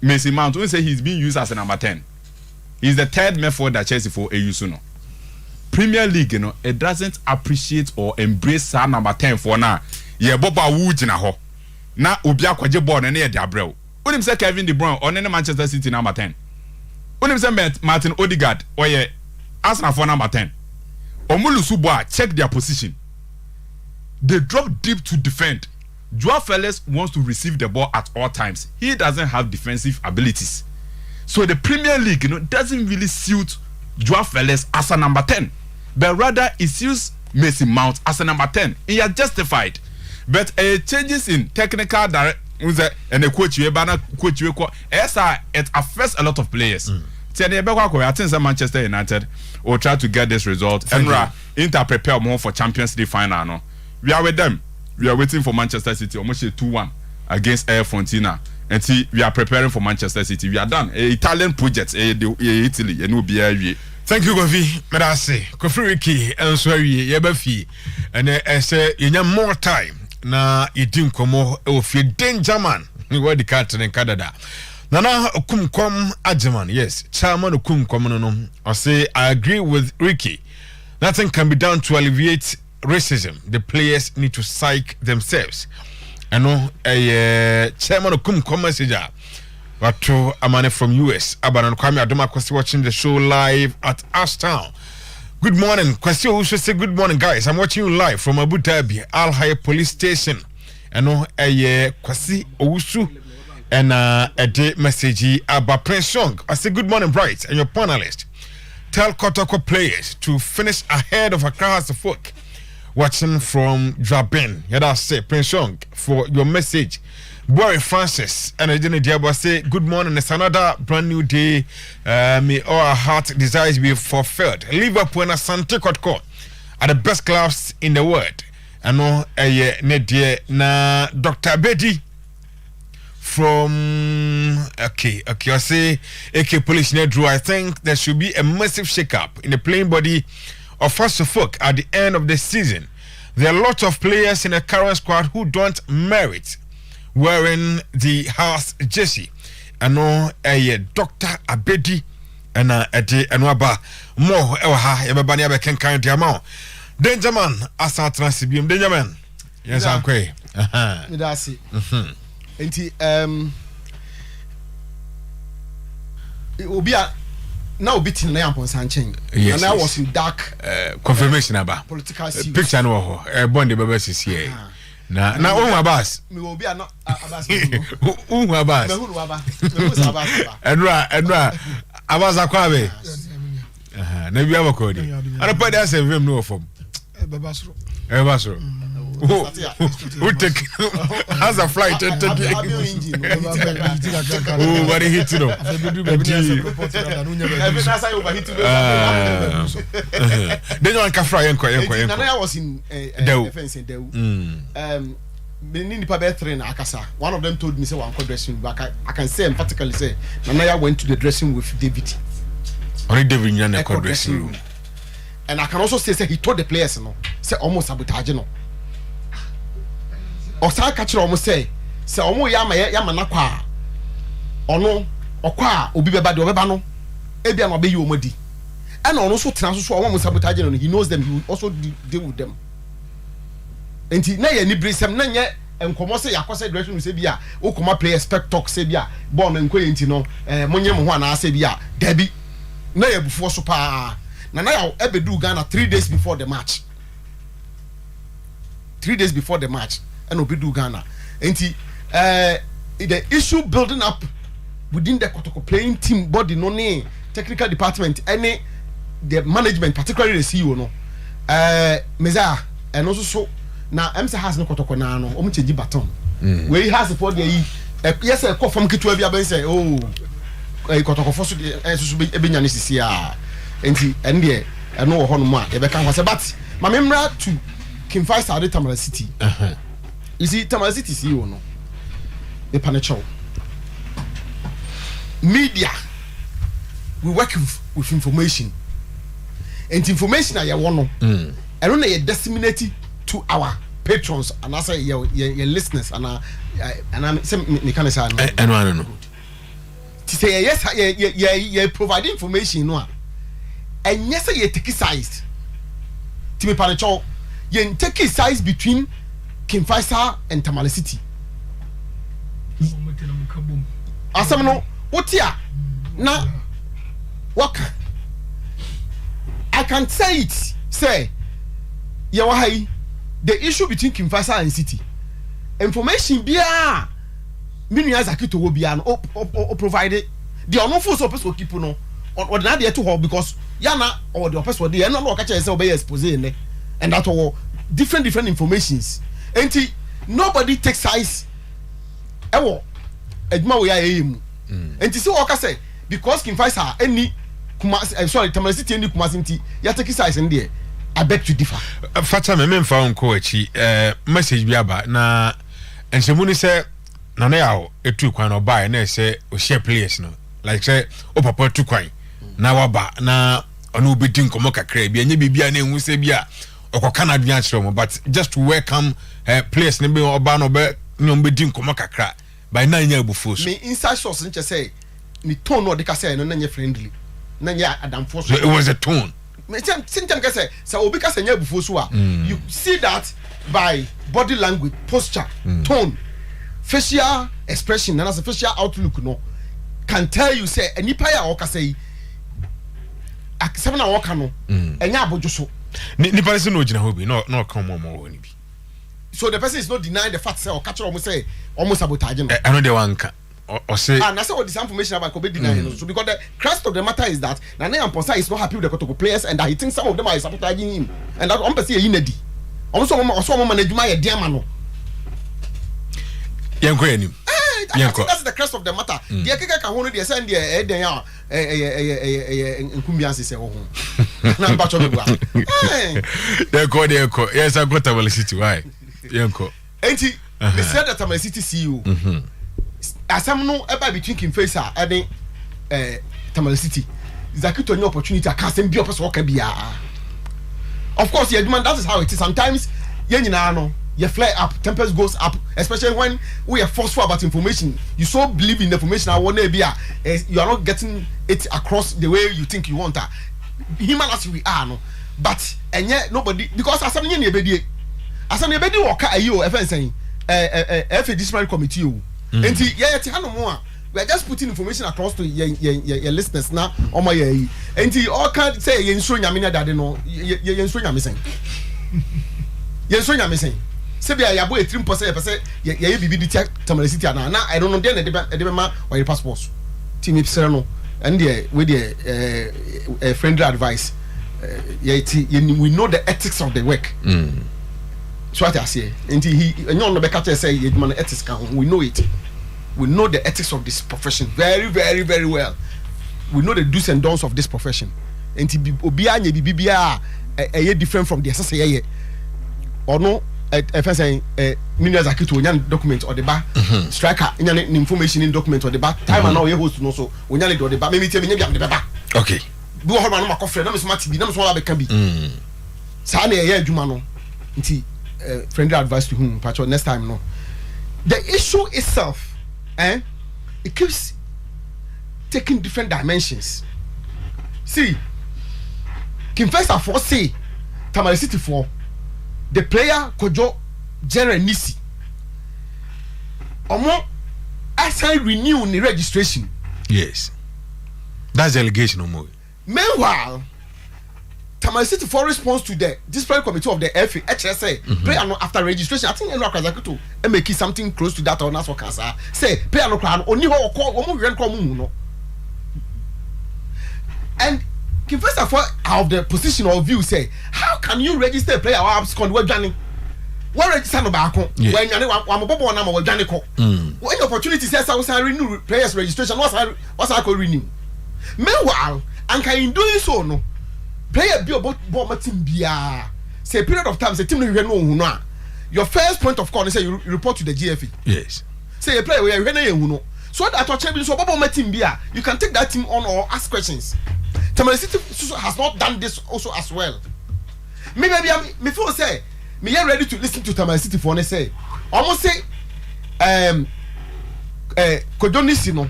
Mason Mount, we say he's being used as a number 10. He's the third method that Chelsea for Owusu no. Premier League, you know, it doesn't appreciate or embrace our number 10 for now. Yeah, Boba Wujina ho. Na Obia kwaje ball na ne dia brew. Unim say Kevin De Bruyne on any Manchester City number 10. Unim say Martin Odegaard or yeah Arsenal for number 10. Omulusu boy check their position. They drop deep to defend. Joao Felix wants to receive the ball at all times. He doesn't have defensive abilities. So the Premier League, you know, doesn't really suit Joao Felix as a number 10. But rather it suits Mason Mount as a number 10. He are justified. But changes in technical direct and the coach it affects a lot of players. I think Manchester United will try to get this result. And Inter prepare more for Champions League final. No? We are with them. We are waiting for Manchester City. Almost 2-1 against Air Fontina. And see, we are preparing for Manchester City. We are done. Italian project, Italy, and we'll be here. Thank you, Govi. Medase, Kofi Ricky, and sorry, Yabafi. And I say, you need more time. Na idim komo of your danger man. Where the carton in Canada. Nana Okumkom Ajaman, yes, Chairman Okumkom no. I say I agree with Ricky. Nothing can be done to alleviate racism. The players need to psych themselves. I know a Chairman Okumkom messenger. But to a man from US, Abadan Kwame Adoma Kwasi watching the show live at Ashtown. Good morning, Kwasi Owusu say good morning, guys. I'm watching you live from Abu Dhabi, Al Hayy Police Station. I know a Kwasi Owusu and a day message about Prince Young. I say good morning, Bright, and your panelist. Tell Kotoko players to finish ahead of Accra House of Folk. Watching from Draben. Yeah, say Prince Young for your message. Boy Francis and I didn't Diabo say good morning. It's another brand new day. May our heart desires be fulfilled. Liverpool and Asante Kotoko are the best clubs in the world. I know Nedie na Dr. Bedi from okay. I say AK Police Nedru. I think there should be a massive shake-up in the playing body of First of Folk at the end of the season. There are a lot of players in the current squad who don't merit wearing the house jersey. I know a Dr. Abedi and a day and waba more everybody ever can count the amount. Dangerman as our transibium Dangerman. Yes, I'm quay. Midasi. Enti it will be a now beating na yampon sanchen. And I was in dark confirmation about political picture no bond the baby is here. Na Abas. Me will be a not Abas. Abas. Edra Abas Akwabe. Na bi abakodi. Ana pa dey say vim no from. Babasro. Who take has a flight and take oh, what he hit no. Then you can fry enko. I was in defense in Dew. Akasa. One of them told me say one dressing room, but I can say emphatically say Nanaya went to the dressing room with David. Only David Nyana dressing room. And I can also say he told the players say almost sabotage no. Osa catch almost say omo yama na kwa ono okwa obi beba de obeba no ebia no be yi omodi and ono so tena so omo sabotage no he knows them, he will also deal with them. Enti na ye ni brisem na nye enkomo say yakose direction say bia o koma play expect talk say bia ball no nkoye enti no monye mo ho ana say bia dabi na ye bufo so pa na ya ebedu Ghana 3 days before the match. 3 days before the match and obedu Ghana. Enti the issue building up within the Kotoko playing team body no ne technical department any the management particularly the CEO no Messiah and also so now MC has no Kotoko na no omu change baton where he has support there yes e call from kitu bia ben say oh Kotoko for so so be nya ne sisia enti and there no ho no ma e be kan ho say but ma memra to Kim Five Star Tamale City. You see, Tamale City CEO no. The Panacho. Media. We work with information. And information are one no. And when they disseminate to our patrons and I say your listeners and I'm say me can say no. I don't know. To say yes, you provide information no. And yes, you take size. To me, panicho, you take size between King Faisal and Tamale City. Asam no, what ya? Na, what? I can say it. Say, Yawahai, the issue between King Faisal and City. Information biya. Minu ya zakito wo biya no o provided. The onofo so person keep no. Or na dey to her because yana or the person dey no catch say obey expose ne. And that all different informations. Enti nobody takes size. Ewo edma we ya mu. Enti say o ka say because King Faisal any Tamale City any Kumasi nti ya take size in there. I beg to differ. Fata me memfa onko achi message bi aba na ensemu ni say na na yawo etu kwan no buy na say o share players no like say o papa tu kwan na waba na ono obedi nkomo kakra bi anya bibia na enwu se bia okoka na adua kire mo but just to welcome players ne be oba no be no obedi nkomo kakra by na nya abufuo so me inside source nche say ni tone no de ka say no na nya friendly na nya adamfo so it was a tone. Me sometimes can say so obi ka say nya abufuo so a you see that by body language, posture, tone, facial expression and as a facial outlook no can tell you say any player or can say akisema na woka no enya abojo so ni person no gina hobi no come on more ni bi so the person is not denying the fact say or catch almost say almost sabotage no I know the one can or say and I say what this information about could be denying so because the crust of the matter is that Nana Amposa is not happy with the Kotoko players and that he thinks some of them are sabotaging him and that on person yinedi also manage my dear man yanko anim that's the crest of the matter. The keke ka hono dey send dey den ya nkumbianse se ho. Na mba cho begwa. Yanko yes I got Tamale City why yanko enti the said that Tamale City CEO asam no eba between King Faisal and Tamale City Zakito any opportunity aka sem bi opeso ka bia of course yeah that is how it is sometimes yen nyina no you flare up, tempers goes up, especially when we are forceful about information. You so believe in the information I want to be you are not getting it across the way you think you want to. Human as we are, no. But and yet nobody because as something you be as something you work at you saying FA disciplinary committee you. And we are just putting information across to your listeners now on my and all can't say you ensure Yamina that no you ensure Yamisen. You ensure Yamisen. Sebia ya boy 3% ya bibi di Tamale City na I don't know then e ma or passports team ipsere no and there with the friendly advice we know the ethics of the work so what I say and he no be catch say you man ethics can we know it we know the ethics of this profession very very very well we know the do's and don'ts of this profession and obi anya bibi bia different from the SSA or no if I say Minister Zakito onyan document or the bar striker onyan information in document or the bar time and now you host no so onyan do the bar me tell me the bar okay do ho ma no makofre na me smart bi na me so la be ka bi sa na ye adwuma no nti friendly advice to whom patch next time no the issue itself it keeps taking different dimensions. See King Faisal for say Tamale City for the player Kojo General Nisi omo assign renew the registration. Yes, that's the allegation no more. Meanwhile Tamale City for response to the disciplinary committee of the FA HSA player no after registration I think Enro Akazakuto make something close to that or not for cancer say player no plan only ho call omo hwe nko mu no and King Faisal for out of the position of view say how can you register a player or abscond we dwane what register no ba ko when you am bobo na ma we dwane ko when opportunity says I was renew players registration what's I call renew meanwhile and can in doing so no player be about bomb team bia say period of time say team no hwe no hu no a your first point of call say you report to the GFA. Yes, say a player we hwe na hu no so that your champion so bomb team bia you can take that team on or ask questions. Tamale City has not done this also as well. Me feel say me are ready to listen to Tamale City for say almost say Kodonisi no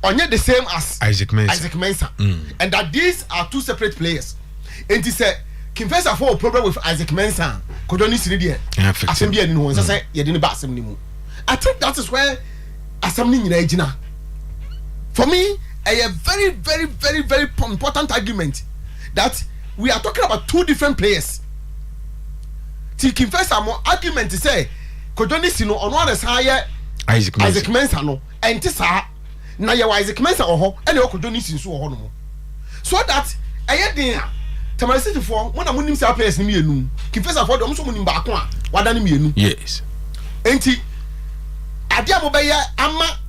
onye the same as Isaac Mensah. And that these are two separate players. And he said Kimfesa for a problem with Isaac Mensah Kodonisi ni there assembly and no one say you didn't back assembly. I think that is where assembly nyina ejina. For me a very very very very important argument that we are talking about two different players. Kimfesa more argument to say Kodonisi no on one side Isaac Mensah no enti saa na ye Isaac Mensah oho ene Kodonisi nso oho no so that eye den a Tamale City for mo na munim say players ni mienu Kimfesa for dem so munim ba ko a wada ni mienu yes enti ade mo be ya ama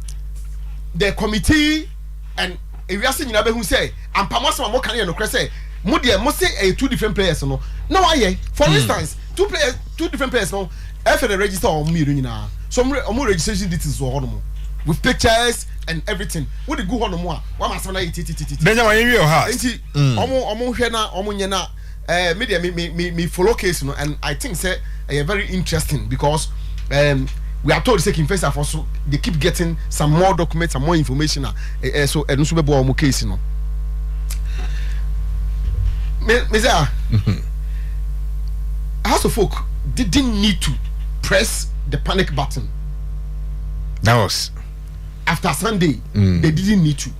the committee and ewiase nyina be hu say ampamasa mo kan ye no kre say mo de mo say two different players no na why for instance two different players no for the register on me nyina some registration details so hono with pictures and everything what the go hono mo a wa ma sana titi then you wan your house enti omo hwe na omo nye na media me follow case no and I think say very interesting because we are told say Kimfesa for so they keep getting some more documents some more information so enu so be bo omo case no me say House of Folk didn't need to press the panic button. That was after Sunday. They didn't need to.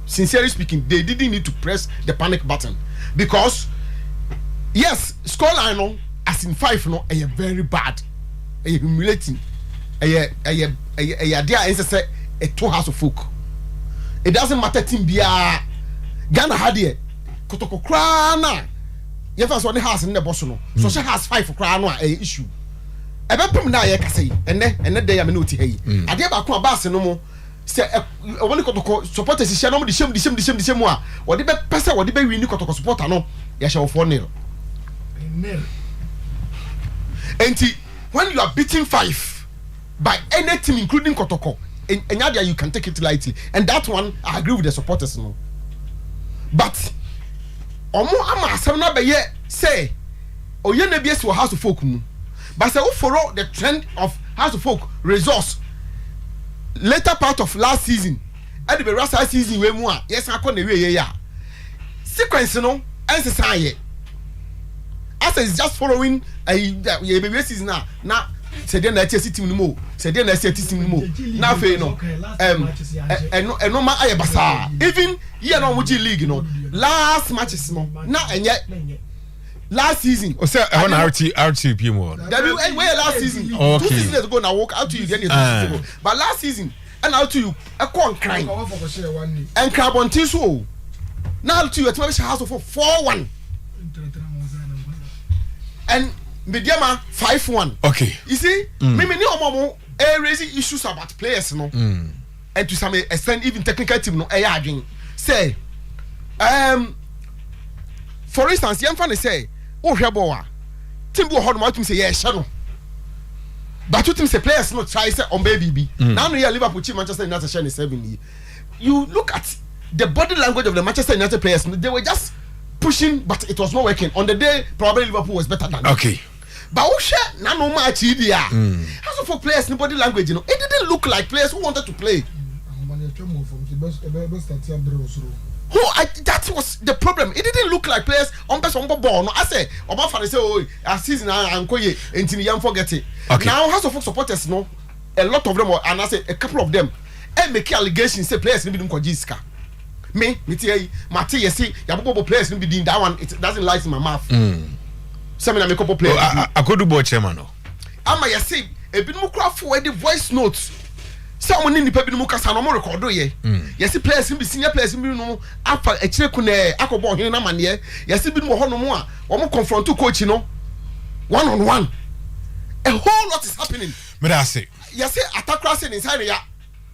Sincerely speaking, they didn't need to press the panic button because yes, scoreline no as in 5 no are very bad, are humiliating, are there say a two House of Folk. It doesn't matter team bia Ghana had here kotoko krana. Yes, one has in the boss no. So she has 5 crown no issue. Ebe pem na ye kase enne dey am no ti hey. Ade ba ko abase no mo se woni kotoko supporters hia no mo di shem a wodi be pese wodi be win kotoko supporter no ya hye 4-0. Enti when you are beating 5 by any team including kotoko and you can take it lightly and that one I agree with the supporters no. But omo ama asem na be ye say oye na bi esi wo House of Folk mu but say we follow the trend of House of Folk results later part of last season and the last season we mu a yes akọ na we ye ya sequence no ensesa ye as is just following ye be season na say dey na ati team no say dey na ati team no na fe no eno ma aye basa even year no mo G league no last matches no na enye last season o say e na RTP mo where last season 2 seasons ago na walk out to you then you but last season and out to you e kon crying and carbontin so now to you at House of 4-1 and Mediama 5-1. Okay. You see, me ni omo raising issues about players no. And to some extent even technical team no adwin. Say for instance, yam fan say, "Oh hwebo a team go hold team say yes no." But two teams say players no try say on baby. Now no Liverpool team Manchester United share 7 You look at the body language of the Manchester United players, they were just pushing but it was not working. On the day probably Liverpool was better than them. Okay. But na no match here. House of Folk players in body language, you know, it didn't look like players who wanted to play. That was the problem. It didn't look like players on ball. No, I say, Oba fan say, oh, a season ankoye until you forget it. Okay. Now House of Folk supporters, no, a lot of them, and I say a couple of them, and make allegations say players need to be jiska. Me tell you, Mati, you see, Yabobo players need to be doing that one. It doesn't lie in my mouth. Some of them couple players. I could do board chairman. No. Ama you see, a bit more craft for the voice notes. Someone in the paper no kasa no more record ye. You see players be senior players be no afa e kire ku na akobo hin na mane. You see bi no ho no mo a wo mo confront coach no one on one. A whole lot is happening. But I say. You see attacker say inside ya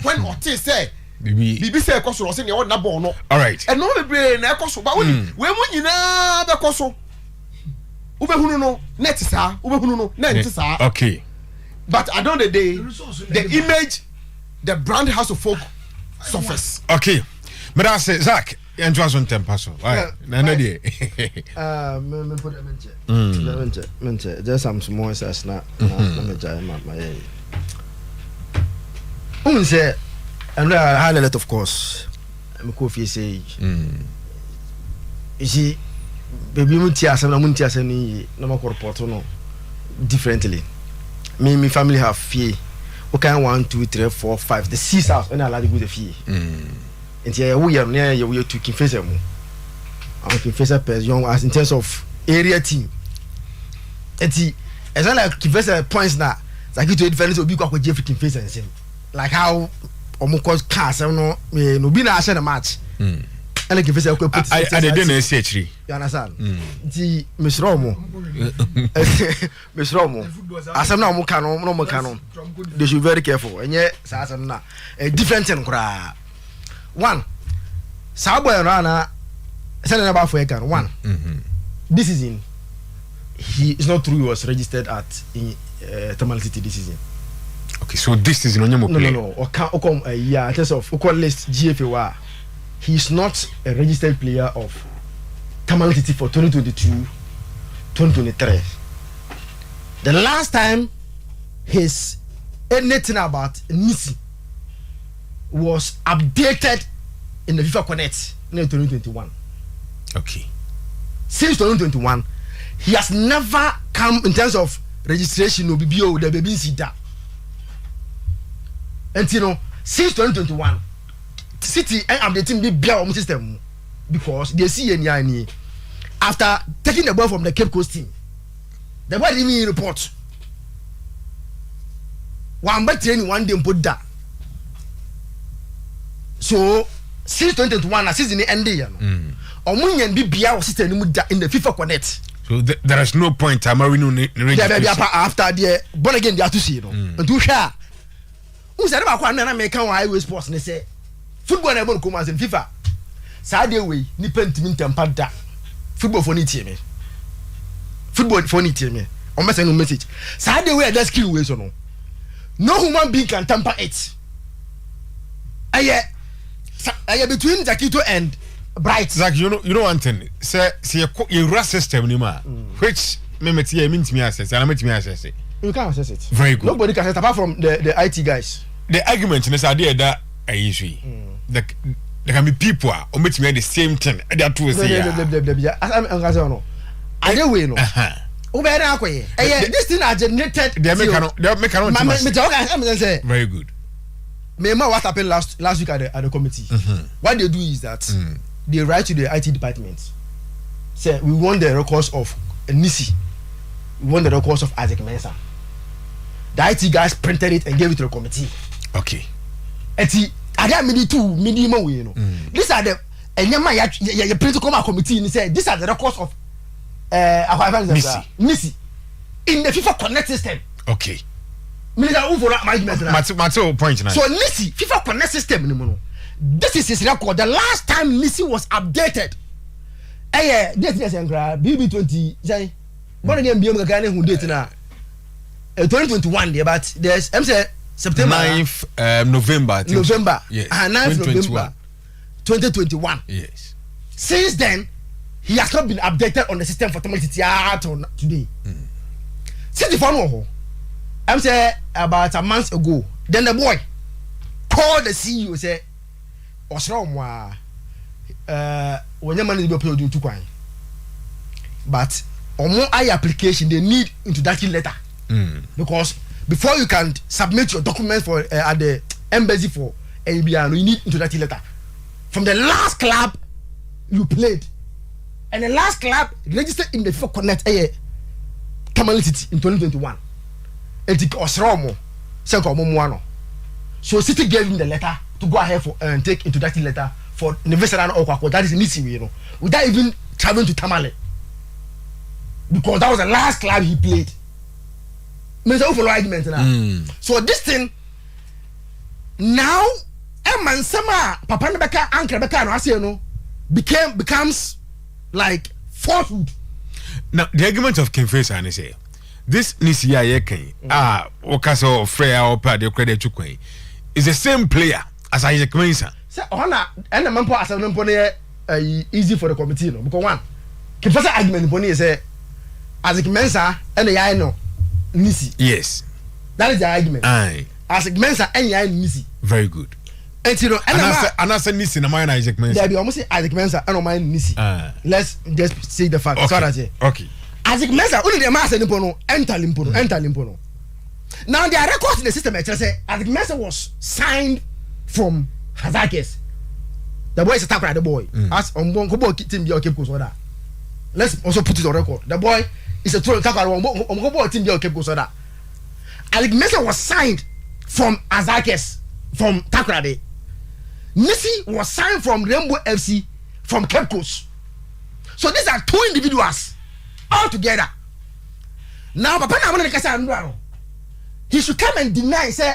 when Otis say Bibi say ekoso say na na ball no. All right. And no be brain na ekoso ba we mu nyina be koso. Ubehunu no net sa ubehunu no net sa. Okay. But at the end of the day, the image, the brand House of Folk suffers. Okay. But I say, Zach, and was on temper so. No idea. Me put them in check. Just some small says na me jai my. Say, and I had a lot of course. I'm coffee say. You see, baby mutia some muntia seni no more report no differently. Me family have fee. Okay, 1, 2, 3, 4, 5. The 6 house and I like to go the fee. And here we are near you to confess them. I'm confessor as young as in terms of area team. And see, as I like confessor points now, like you to defend to be quite Jeffrey confessor and him. Like how almost cast no be na share the match. And like confessor could put I didn't say actually. You understand? The Miss Romo. Miss Romo. As I'm now no canon. They should be very careful. And yet, na a different thing. One, Sabo and Rana, sending about for a one. This season, he is not true. He was registered at in Tamale City this season. Okay, so this is no. Or yeah, in terms of list GFA, he is not a registered player of Tamale City for 2022-2023. The last time his anything about Nisi was updated in the FIFA Connect in 2021. Okay. Since 2021, he has never come in terms of registration or BBO, the baby Sida. And you know, since 2021, City and updating the BBO system because they see any after taking the ball from the Cape Coast team. The boy didn't even report. One back training one day put that. So since 2021, season ended. Omunyan BBA was sitting in the FIFA Connect. So there is no point. Tamarino after the born again, they are to see and to share. Who said about one American highway sports? And they say football never come as in FIFA. Saturday way, Nippon Timpada. Football for any team. Football for any team. On message no message. Saturday way, that's skill ways or no. No human being can tamper it. I between Zakito and Bright. Zach, you know one thing. Say your RAS system, which means me access, and I mean me access it. You can't access it. Very good. Nobody can access apart from the IT guys. The argument in this idea that I usually there can be people who meet me the same thing. They are two say. I'm either way no. This thing are generated. They make very good. Remember what happened last week at the committee? What they do is that they write to the IT department, say we want the records of Nisi, we want the records of Isaac Mensah. The IT guys printed it and gave it to the committee. Okay. And I got minimum way, you know. These are the and you print to come out committee and say these are the records of Nisi in the FIFA Connect system. Okay. Minister point now. So Nisi FIFA Connect system this is his record. The last time Nisi was updated. This is BB20 say born again BM Ghana who date now 2021 there, but there's September 9th November yes 9th 2021. November 2021. Yes. Since then he has not been updated on the system for today. Since the phone about a month ago, then the boy called the CEO say what's wrong when your money is uploaded to coin. But on more I application they need introductory letter because before you can submit your documents for at the embassy for ABN, you need introductory letter from the last club you played, and the last club registered in the FIFA Connect Tamale City in 2021. And it was wrong. So City gave him the letter to go ahead for and take introductory letter for Nevesara Okwako. That is an easy way, you know, without even traveling to Tamale, because that was the last club he played. So this thing now, Eman Sama Papa Nebeka Uncle Beka no becomes like falsehood. Now the argument of Kimfesa and say this Nisia Yeken Okaso Freya or Pad credit to Quay is the same player as Isaac Mensah. Say Honor and the Mampo as a Nampone easy for the committee no because one the first argument poni is say as it mensa and the no nisi yes that is the argument aye as it mensa and ya nisi very good and you know and I said nisi na my Isaac Mensa there be almost say Isaac Mensa and my nisi let's just see the fact so that okay Isaac Mensa only the man say limpo no enter limpo no now there are records in the system say Isaac Mensa was signed from Hazakis. The boy is a tapper at the boy. As on boy team be okay that. Let's also put it on record. The boy is a troll tapper on boy team be okay that. Alec Mesa was signed from Azakes from Takrade. Nisi was signed from Rainbow FC from Cape Coast. So these are two individuals all together. Now Papa Namana he should come and deny say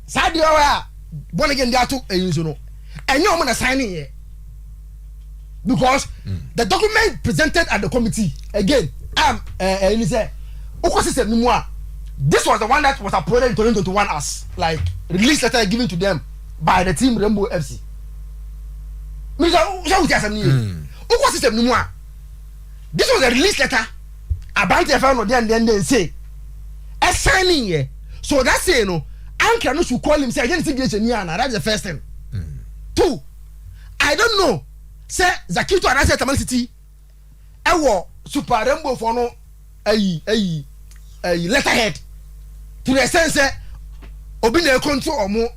Sadio born again there too and you want to sign in here because the document presented at the committee again he said this was the one that was uploaded in 2021 as like release letter given to them by the team Rainbow FC. This was a release letter about the final and then they say a signing here so that's it Anka no should call him say anything that's the first thing. Two, I don't know. Say Zakito and I said Taman City. Super Rainbow for no a letterhead to the sense that Obina control or more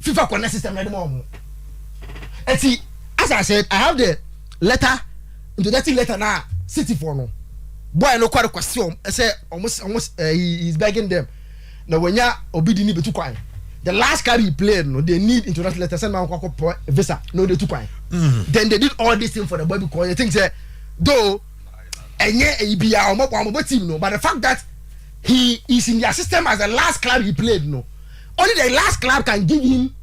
FIFA connect system anymore. And see, as I said, I have the letter into that letter now. City for no boy no quite a question. I say almost he's begging them. Now when ya obidi ni betu kwan the last card he played no they need international letter send man kwako visa no they took kwan then they did all this thing for the boy because they think say though enye ebia omo team no but the fact that he is in their system as the last club he played no only the last club can give him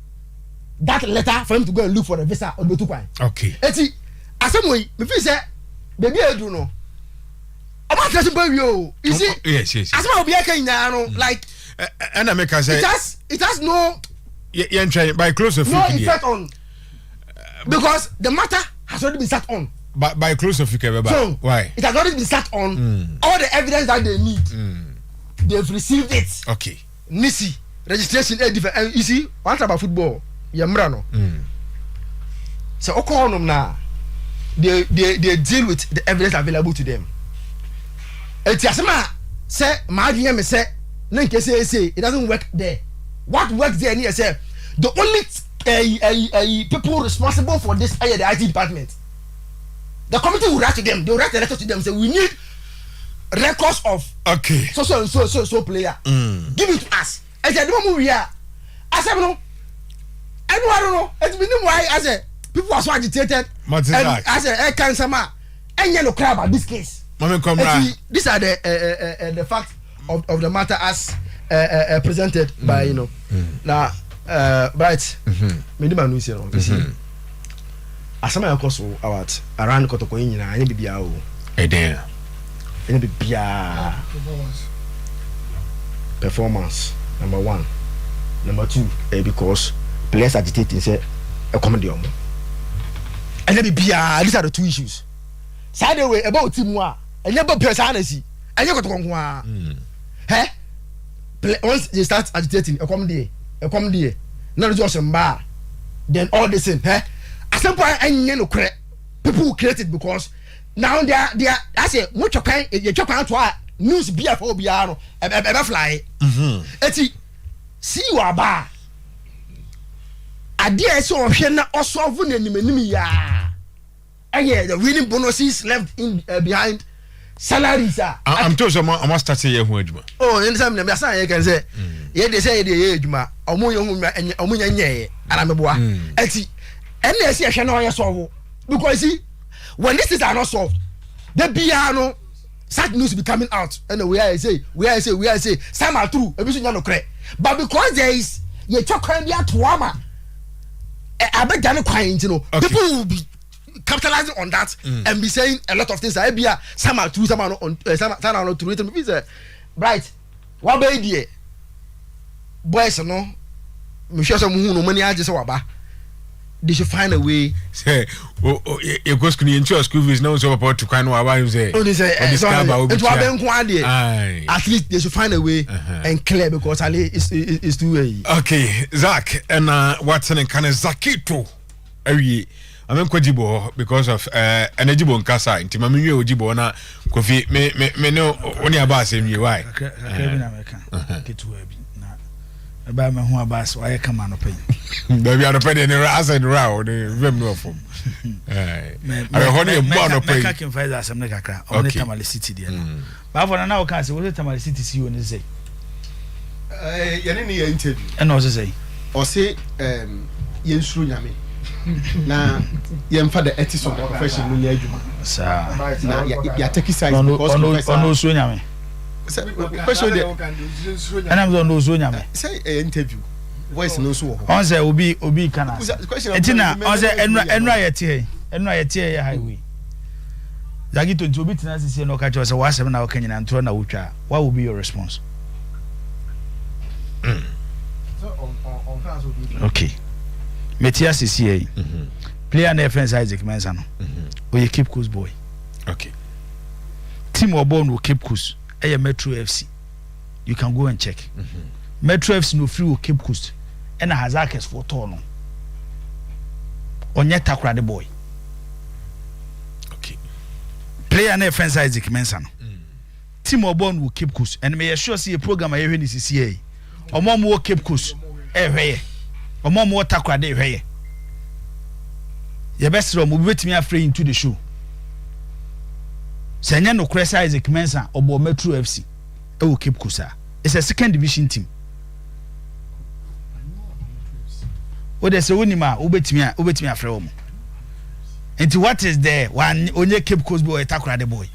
that letter for him to go and look for the visa on betu kwan okay eti asemoi me feel say baby edu no omo trust boy yo you see yes asema obi aka no like and I make us say it has no by close of no effect on because the matter has already been sat on by close of so why it has already been sat on all the evidence that they need they've received it okay Nisi registration different you see one about football yamra no so okonom na they deal with the evidence available to them etiasema say maadwene me say say it doesn't work there. What works there? And say the only people responsible for this are the IT department. The committee will write to them. They will write a letter to them. Say we need records of so player. Give it to us. I said no move here. I said no. I don't know. It's been why I said people are so agitated. I said I can't say any no crap about this case. These are the facts of the matter as presented by now Bright minimum news you see asama yakoso about around kotoko nyina anya bibia o eden anya bibia performance number 1 number 2 because players agitating say a comedy omo anya bibia these are the two issues side way about team wa anya ba pesa anasi anya kotoko nwa once they start agitating a comedy now just then all this thing at some point people who create it because now they are I say much okay you talk about news be for biano e fly eti see you aba ade so ohwe na osovu na nimanim ya the winning bonuses left in behind salaries I'm told some I must start say here adwuma in some na say you can say they say dey adwuma omunya nyeye ana meboa eti ene esi ehwe na oye solve because see when these things are not solved the biano such news be coming out and we are say some are true ebi so nya no kre but because there is ye chokwan bia toama abeda no kwan you know people will be capitalizing on that and be saying a lot of things that bia some are true some are not some are not true it means Bright what be there boys no me sure some hu no money age say waba they should find a way. Say, you go school in school fees now so about to kind of why you say. Oh, they say at least they should find a way and clear because Ali is too way. Okay, Zach, and what's an kind of Zakito? I mean, Kojibo because of energy bon casa into Mammy Ojibo na Kofi me no only about him you why. Get to about my home bus, why I come on a pain. Baby, I'm a penny and I said, row, the rim no form. I honey a bond of pay. I can find us some nigga on the Tamale City there. But for an hour, can't say what the Tamale City see you and say. Any interview. And also say, or say, Yen Srunyami. Now, Yen father etis of profession, sir. Now, ya take his side on no Sunyami. And I'm on no Sunyami. Say an interview. Voice no so. On say, Obi can answer. Etina, on say, and riot here, highway. Zagito to be tenants is no catch us a was 7 hour Kenyan and Tona Ucha. What will be your response? Okay. Metias is here. Player and friends Isaac Mensano. Or you keep Coos boy. Okay. Team or born will keep Coos. A Metro FC. You can go and check. Metro FC no free will keep Coos. And a Hazakes for Tono. On yet takra the boy. Okay. Player and friends Isaac Mensano. Team or born will keep Coos. And may assure see a program I hear in the CCA. Or mom will keep Coos. Or more takra de here. Your best room will wait me afraid into the show. Sanya no Cressa Isaac Mensa or Metro FC. It will keep Kusa. It's a second division team. What they say, Unima, ubet me afraid. And what is there? One only keep Kusa boy, takra the boy.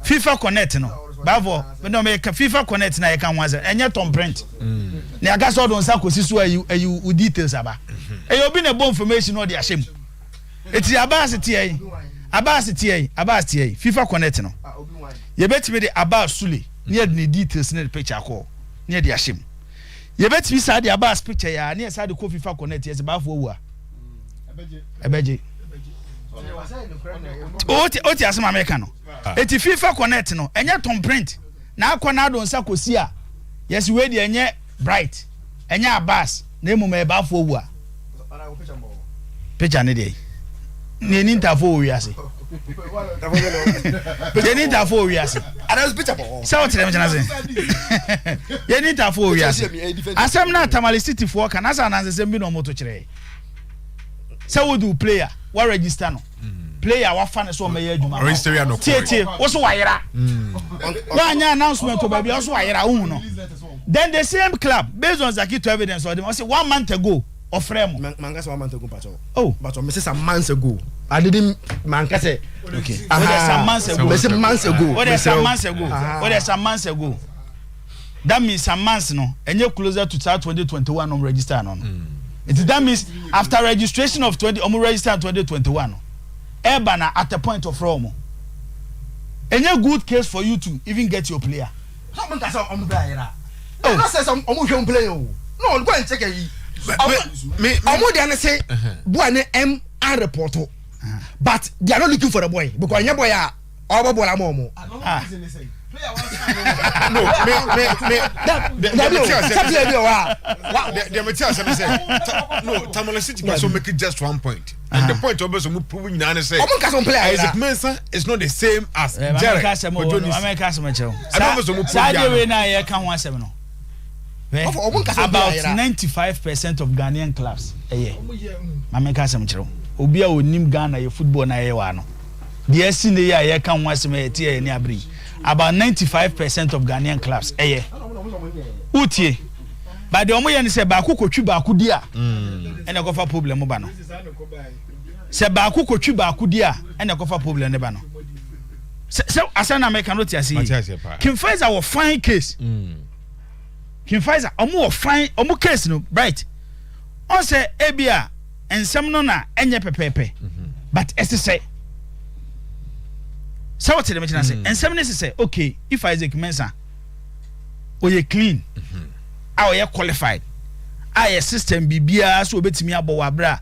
FIFA Connect no. Bavo, we don't make FIFA Connect na can was and yet Tom Brent. Na gas all on Sako Sisu you details about. And you been a bomb information or the ashame. It's the Abasity, FIFA Connect no. You bet me the Abbas Suli near the details in the picture call near the ashame. You bet me side the Abbas picture ya near side the FIFA Connect is about for Abeji. Oti asema Americano. Eti FIFA Connect no enye Tom Print na akọ na adon sa kosi a yes we dey enye Bright enye Abbas na emu me ba fo owu a picture ne dey ne ni ntafo owi ase ye ni ntafo owi ase Adas picture bo sa o tire me chana se ye ni ntafo owi ase asem na Tamale City fo ka na sa na se bi no moto kire say we do player what register no player wa fan so me adwuma register no tie wo so wayera wa anya announcement oba bia wo so wayera hu no then the same club based on Zakito evidence or them say 1 month ago offer mo manga say 1 month ago pacho oh but me say some months ago I didn't manga say okay some months ago me say months ago some months ago that means some months no enye closer to 2021 on register no that means after registration of 20 register 2021 Ebana at the point of Romo. And a good case for you to even get your player. Someone can say on player. Oh, not say some omotion player. No, go and check it. Me omo say boy M and report. But they are not looking for the boy because your boy are our boy momo. No, Tamale City can so make it just 1 point. And the point of us proving na say Isaac Mensah is not the same as Jerry. About 95% of Ghanaian clubs Mameka Samchero. Obi a onim Ghana ye football na ye wa no. The SC ne ya ye kan wasem e tie ni abri. About 95% of Ghanaian clubs utie but the omo ye ne se ba ku kotwi ba ku di a ene go fa problem ba no se ba ku kotwi ba ku di a ene go fa problem ne ba no se asana me cannot see Kim Pfizer wo fine case Kim Pfizer omo wo fine omo case no right on say ebia ensem no na enye pepepe but say so what the mention say and 70 say okay if Isaac Mensah oye clean oye qualified a system bibia so obetimi abɔ wabra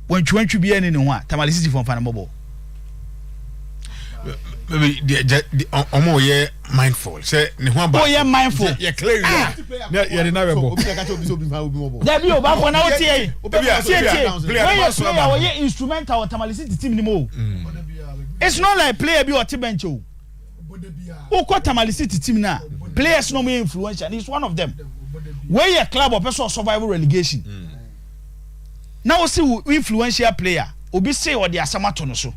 wantwantwi bia ne ho a Tamale City fon fa na mɔbɔ maybe the omo ye mindful say ne ho aba ye mindful ye clear ye dey na webo there be oba for na o tie player ye instrumental Tamale City team ni mo it's not like player be or bench o ko Tamale City team na players no more influential, and he's one of them. Where your club or person survival relegation. Now see influential player, obi say what they are samatono so.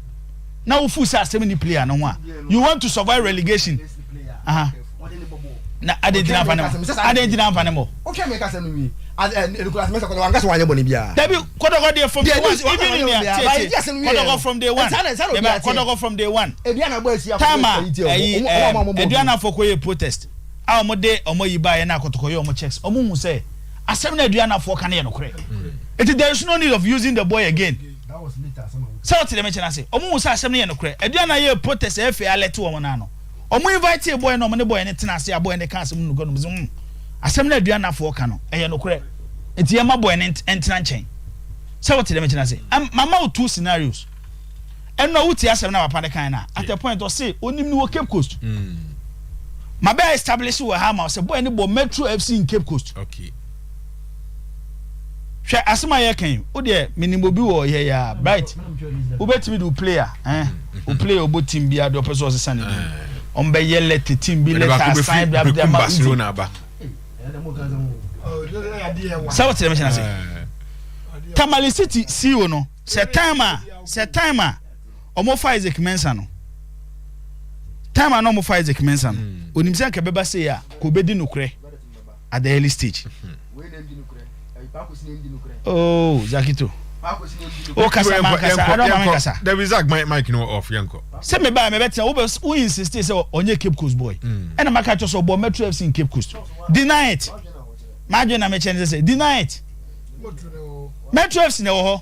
Now full say 70 player no one. You want to survive relegation. Na I didn't have anymore. Okay, make us me. Nicholas Mesa ko anga so wanye boni bia. Debi kodogo dey from day one. Even in there. Kodogo from day one. Kodogo from day one. Eduana boy sia. Tama Eduana fokoye protest. A omode omoyiba ye na kotokoye omo checks. Omo hu say asem na Eduana fo kan ye no kore. There is no need of using the boy again. That was later some. So what the mention say omo hu say asem na ye no kore. Eduana ye protest e fe alert wo na no. Omo invite a boy no omo ne boy ne tena ase a boy ne kan asem no go no asem na Eduana fo kan no e ye no kore. Enti ye ma boy ne entena nchen. So what the mention say mama two scenarios. And no wuti asem na papa ne kan na at a point or say onim ni wo Cape Coast. My be establish we ha ma say boy ni bo Metro FC in Cape Coast. Okay. Hwe asema ye kan o de minimo bi wo ye ya Bright. Wo betimi do player o player obo team bia do person se sane. On be ye let team bi let assign bia bia ma Barcelona ba. So what the mention say Tamale City CEO no se time a omo fa Isaac Mensah no time no mo fa Isaac Mensah no onim se ka beba say ya ko bedi nokre at the early stage. Oh Zakito o kasa ma kasa I don't want kasa there is Mike no off yanko say me ba me better wo insist say onye Cape Coast boy and na maka cho so bo Metro FC in Cape Coast deny it imagine na me change say deny it Metro FC na wo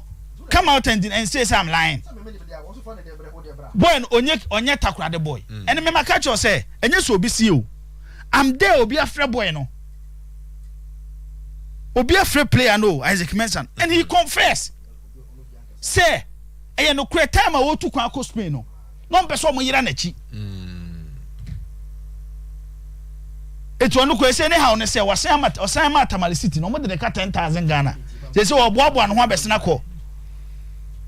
come out and say I'm lying boy onye takura the boy and me maka cho say enye so obi see o I'm there obi afre boy no obi afre player no Isaac Mensah and he confess say e no kure time a wo tu kwa ko Spain no person mo yira na chi etu onu ko say ne how ne say wasan ma Tamale City no mo de ka 10,000 Ghana say oboabo no ho abesena ko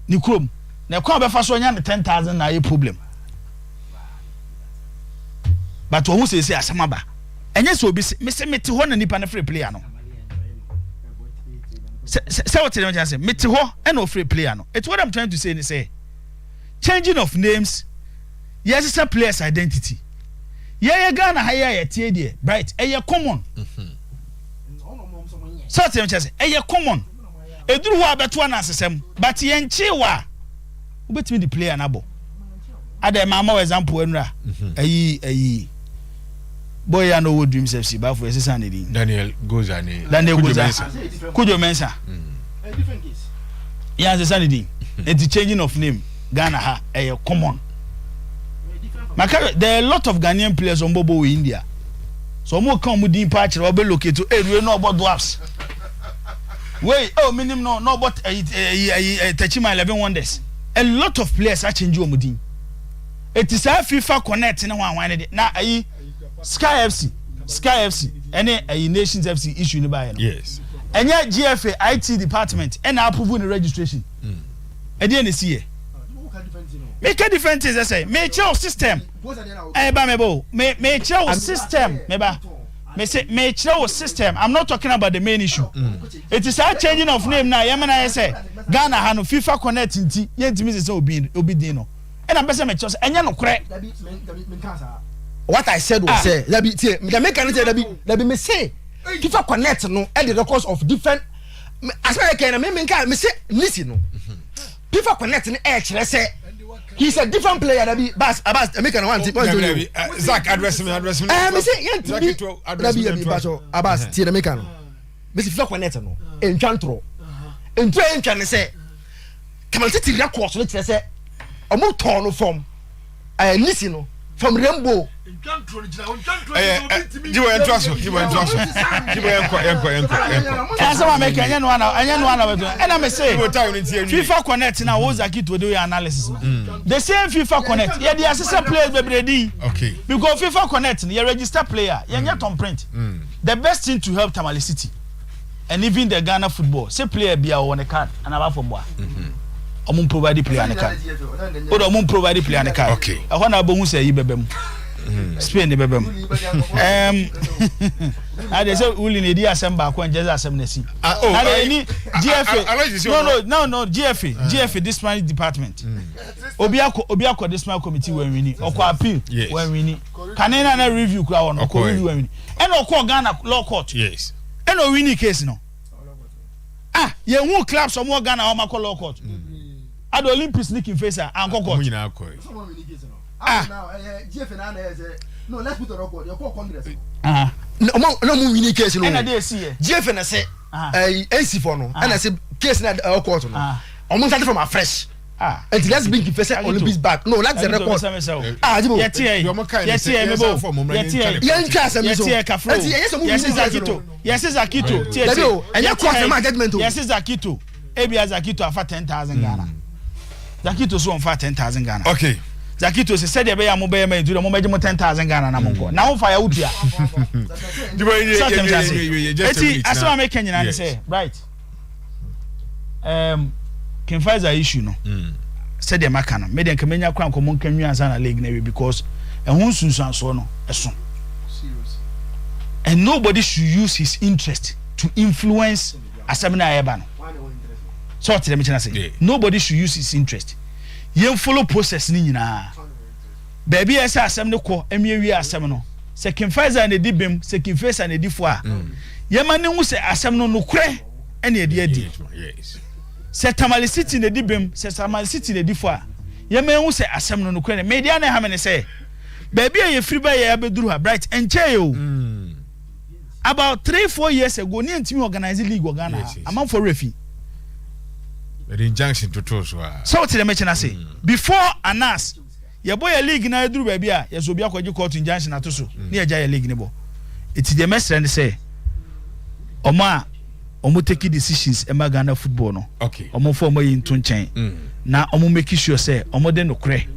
ni krom na kwa be fa so nya ne 10,000 na ye problem but who say asama ba enye so obi me say meti ho na nipa na free player no say what you say meti ho and no free player no it's what I'm trying to say ni say changing of names yes it's a player's identity yeah Ghana higher tie there Bright common so what you say common eduru ho abeto na asesem but ye nchi wa obetimi the player na bo ada mama example enra boy ya no dream FC ba for esesa na din Daniel Goza Kujo Mensah a different case ya esesa na din the changing of name Ghana ha common Maka there are a lot of Ghanaian players on Bobo in India so mo come with din patch we locate to we no about dwarfs wait minimum no but Techima 11 wonders a lot of players are changing omudin it is a FIFA connect na wan na Sky FC any Nations FC issue ni buy no yes any GFA IT department and approve the registration e dey na see make a difference I say make your system ba mebo make your system meba me say make your system I'm not talking about the main issue it is a changing of name now yemena say Ghana ha no FIFA connect nti yentimi say obi din no and am say make your enya no kore what I said was say that be the make can say that be me say FIFA connect no at the records of different as I can me say listen no FIFA connect no e say he's a different player that be Abbas make an one Zach address me me say that be Abbas tie the make no me say FIFA connect no entwantro entwan say Tamale City records no say omo turn no from listen no from Rainbow. Jibo entraso. Asa wa make anya no and I say FIFA Connect na wo Zakito do your analysis. The same FIFA Connect, yeah, the assistant players bebredi. Okay. Because FIFA Connect, you register player, you get on print. The best thing to help Tamale City and even the Ghana football, say player be on a card and about for boy. Omun provide player on a card. Omun provide player on a card. Okay. I want to bo say yibebem. Spain bebem. I dey say uli ne di asem ba ko nje asem na si. Any GFA. No, GFA this man department. Obi akọ this man committee when we need. Okọ appeal when we need. Kanena na review kura won okọ review when we need. And okọ Ghana law court. Yes. And o win case no. Ye hu clubs o mo Ghana o ma law court. At the Olympics leaking face and court. Now, GFA no, let's put a record. You're called Congress. No, winning case. And I did see GFA and I say, AC for no, and I say, case in our court. Almost from a fresh. And let's bring the first Olympics back. No, that's the record. Yes, Zakito. And your court my judgment. Yes, Zakito. Ebia Zakito for 10,000 Ghana. Zakito so on for 10,000 Ghana. Okay. Zakito said the way I'm mobile to the moment 10,000 Ghana na monko. Now fire Udia. As I make Kenyan say, right. Can find the issue no. Said the makana. Made them Kenya kwan common Kenyan sana league never because and who soon so no. And nobody should use his interest to influence Asamina Eban. So let me say, nobody should use his interest. You follow process ni nyina. Baby esa asem ne ko emiwi asem no. Se Kimfaza na di bem, se Kimfaza na di fo a. Ye ma ne hu se asem no nokure ene edi adi. Yes. Se Tamale City na di bem, se Tamale City na di fo a. Ye ma hu se asem no nokure. Media na ha me ne se. Baby ye free ba ye abeduru ha Bright enche yo. About 3-4 years ago, ni ntimi organize league of Ghana. Among for refi. The injunction to toss. So what the say? Before Anas, your boy a league na eduru baby a, yes obi akwaji court injunction atoso. Ni eja league ne bo. It's the message and say. Omo take decisions e ma Ghana football no. Okay. Omo for omo yin to nchen. Na omo make sure say omo de no kre.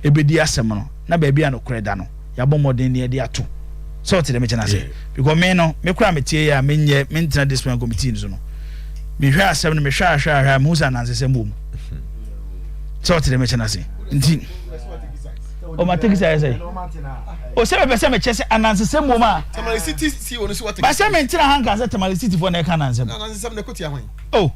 Ebedi asem no. Na baby a no kre da no. Ya bo modern ne de ato. So what the message say? Because me no, me kra me tie ya me ntena discipline committee no. Me hwa asem no me hwa musa na nsese mbom. So what the message say? Nti o ma take say o se be se me chese anansese mbom a Tamale City see onu so what ba se me ntira hanka se Tamale City for na ka nansem anansese na kotia hwan oh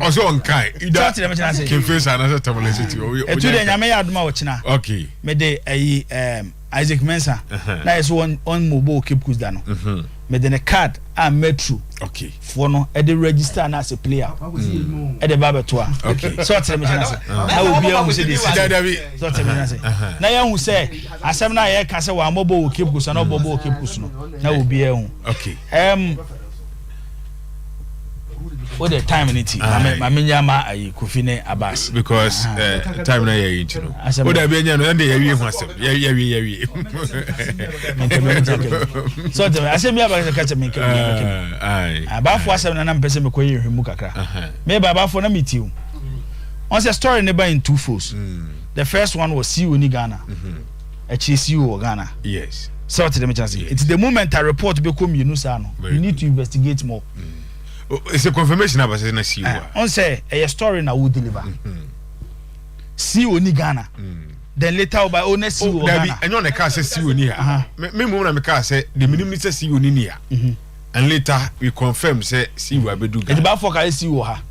also on kai ida Kimfaza na Tamale City etu de nyame ya aduma wo china okay me de ayi Isaac Mensah na is one mobile keep kuzda no me de ne card a metro okay for no e de register na as a player e de baba to okay so tell me say na obi a hu say this so tell me say na ya hu say asem na ya ka say wa mobile keep kuzda na mobile keep kuzda no na obi a hu okay what the time in it ma nyama ayi Kofine Abbas because time na ya yin no o da be nya no and ya wi hu asem ya wi so the asem ya ba ka me ai abafo asem na mpese me koyi hwemu kakra me babafo na metiu on say story never in two folds the first one was CEO ni Ghana CEO Ghana yes so to the say it's the moment I report be come you know say no you need to investigate more. It's a confirmation about saying see you. On say a story na would deliver. See oni Ghana. Then later by owner see you Ghana. And you na ka say see you ni here. Me mo na me ka say the minimum say see you ni here. And later we confirm say see you abedu Ghana. The ba for ka see you ha.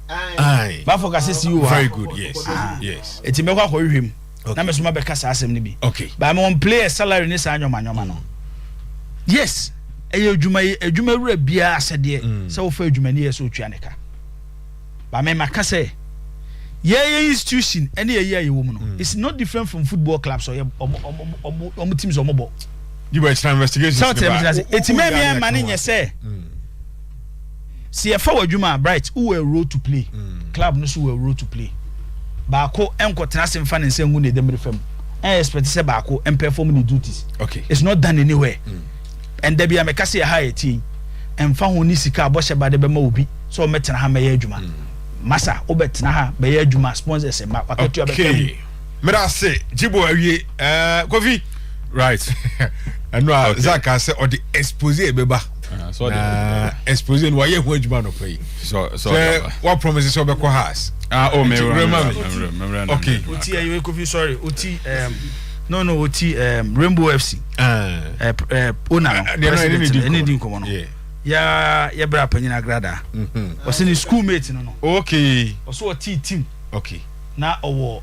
Aye. Ba for ka see you ha. Very good, yes. Yes. Eti me kwa hwehwem. Na me so ma be ka sa asem ni bi. Okay. Ba me on play salary ni sa anyoma no. Yes. Eye adwuma wura bia asede se wo fa adwuma ni yeso otwa ne ka ba me maka say ye institution ene ye ayi wo mu no it's not different from football clubs or teams omobo you were trying investigation so it me me man nye say see e fa adwuma Bright who were role to play club no so were role to play ba ko enko tena se mfa ne nse ngu ne demre fam and expect say baako and perform the duties. Okay. It's not done anywhere. And there be a mekasi a high team and found who nisi ka boshe ba de be ma obi so metena ha meye adwuma. Masa obetena ha meye adwuma sponsors e ma paketu abekam. Mera say Jibo awie Kofi right. And no Zaka say or the expose beba. So expose no why hu adwuma no pay. So what promises obekọ house. Me remember. Okay. Oti ayi Kofi sorry. Oti no Oti Rainbow FC. Ona anything come on. Ya bra panyina grada. Was in schoolmate no. Okay. Also a team. Okay. Na owo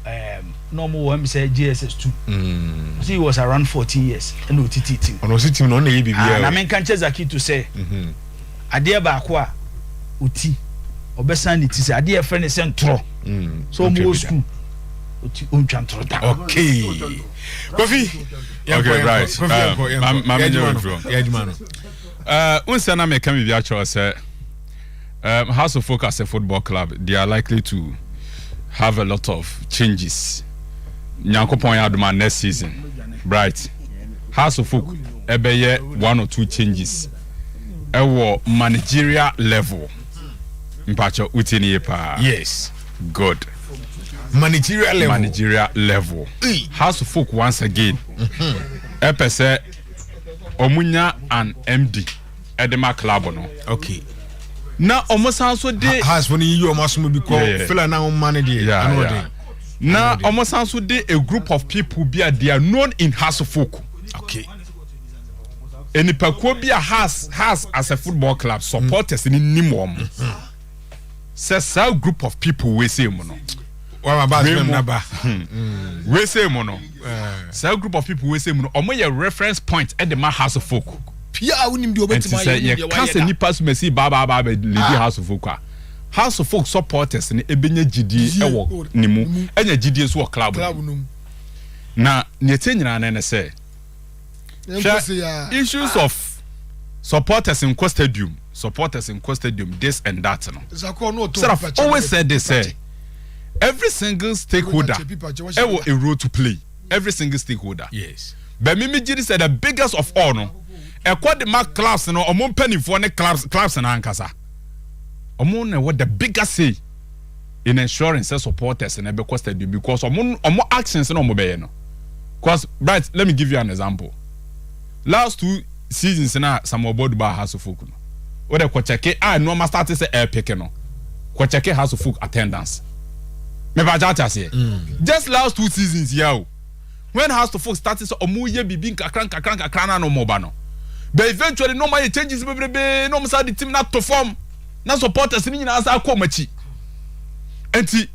normal one say GSS 2. So he was around 14 years and OTT team. On was team no na e bibia. Na men kan Chezaki to say. Ade ba ko a oti obesan ni ti say ade friend say ntro. So mo school oti ontwa ntro da. Okay. Kofi. Okay, right. Unsa na me kan bibia cho say House of Folk as a football club, they are likely to have a lot of changes. Nyankopon Aduma next season. Bright. House of Folk ebeye 1 or 2 changes. Ewo managerial level. Mpacho utini pa. Yes. Good. Managerial level. House of Folk once again. Epese omunya an MD edema club no. Okay. Na almost also de has when you almost be called fella now manage na almost also de a group of people be they are known in House of Folk. Okay. Any Pakobia has as a football club supporters in Nimom. Says a group of people we say mono. We say mono. So group of people we say mono. Omo your reference point at the House of Folk. Pia unim di obetima ye can't any pass me see baba leave House of Folk. House of Folk supporters ni ebenye gidi ewo nimu enya gidi so club num na nyete nyina na say issues of supporters in stadium this and that no always said they say every single stakeholder ewo a role to play every single stakeholder. Yes, but me gidi said the biggest of all no the mark clubs no omo penny for ne clubs na ankasa omo na what the biggest say in ensuring say supporters in ebe stadium because omo actions no omo be no because right let me give you an example. Last 2 seasons na some about ba House of Folk no we dey ko check no ma start say air pick no ko check House of Folk attendance me ba jata say just last 2 seasons here when House of Folk started so omo ye bibi kakran na no mo ba no. But eventually no more changes no more the team not perform na supporters ni nyina asa akomachi enti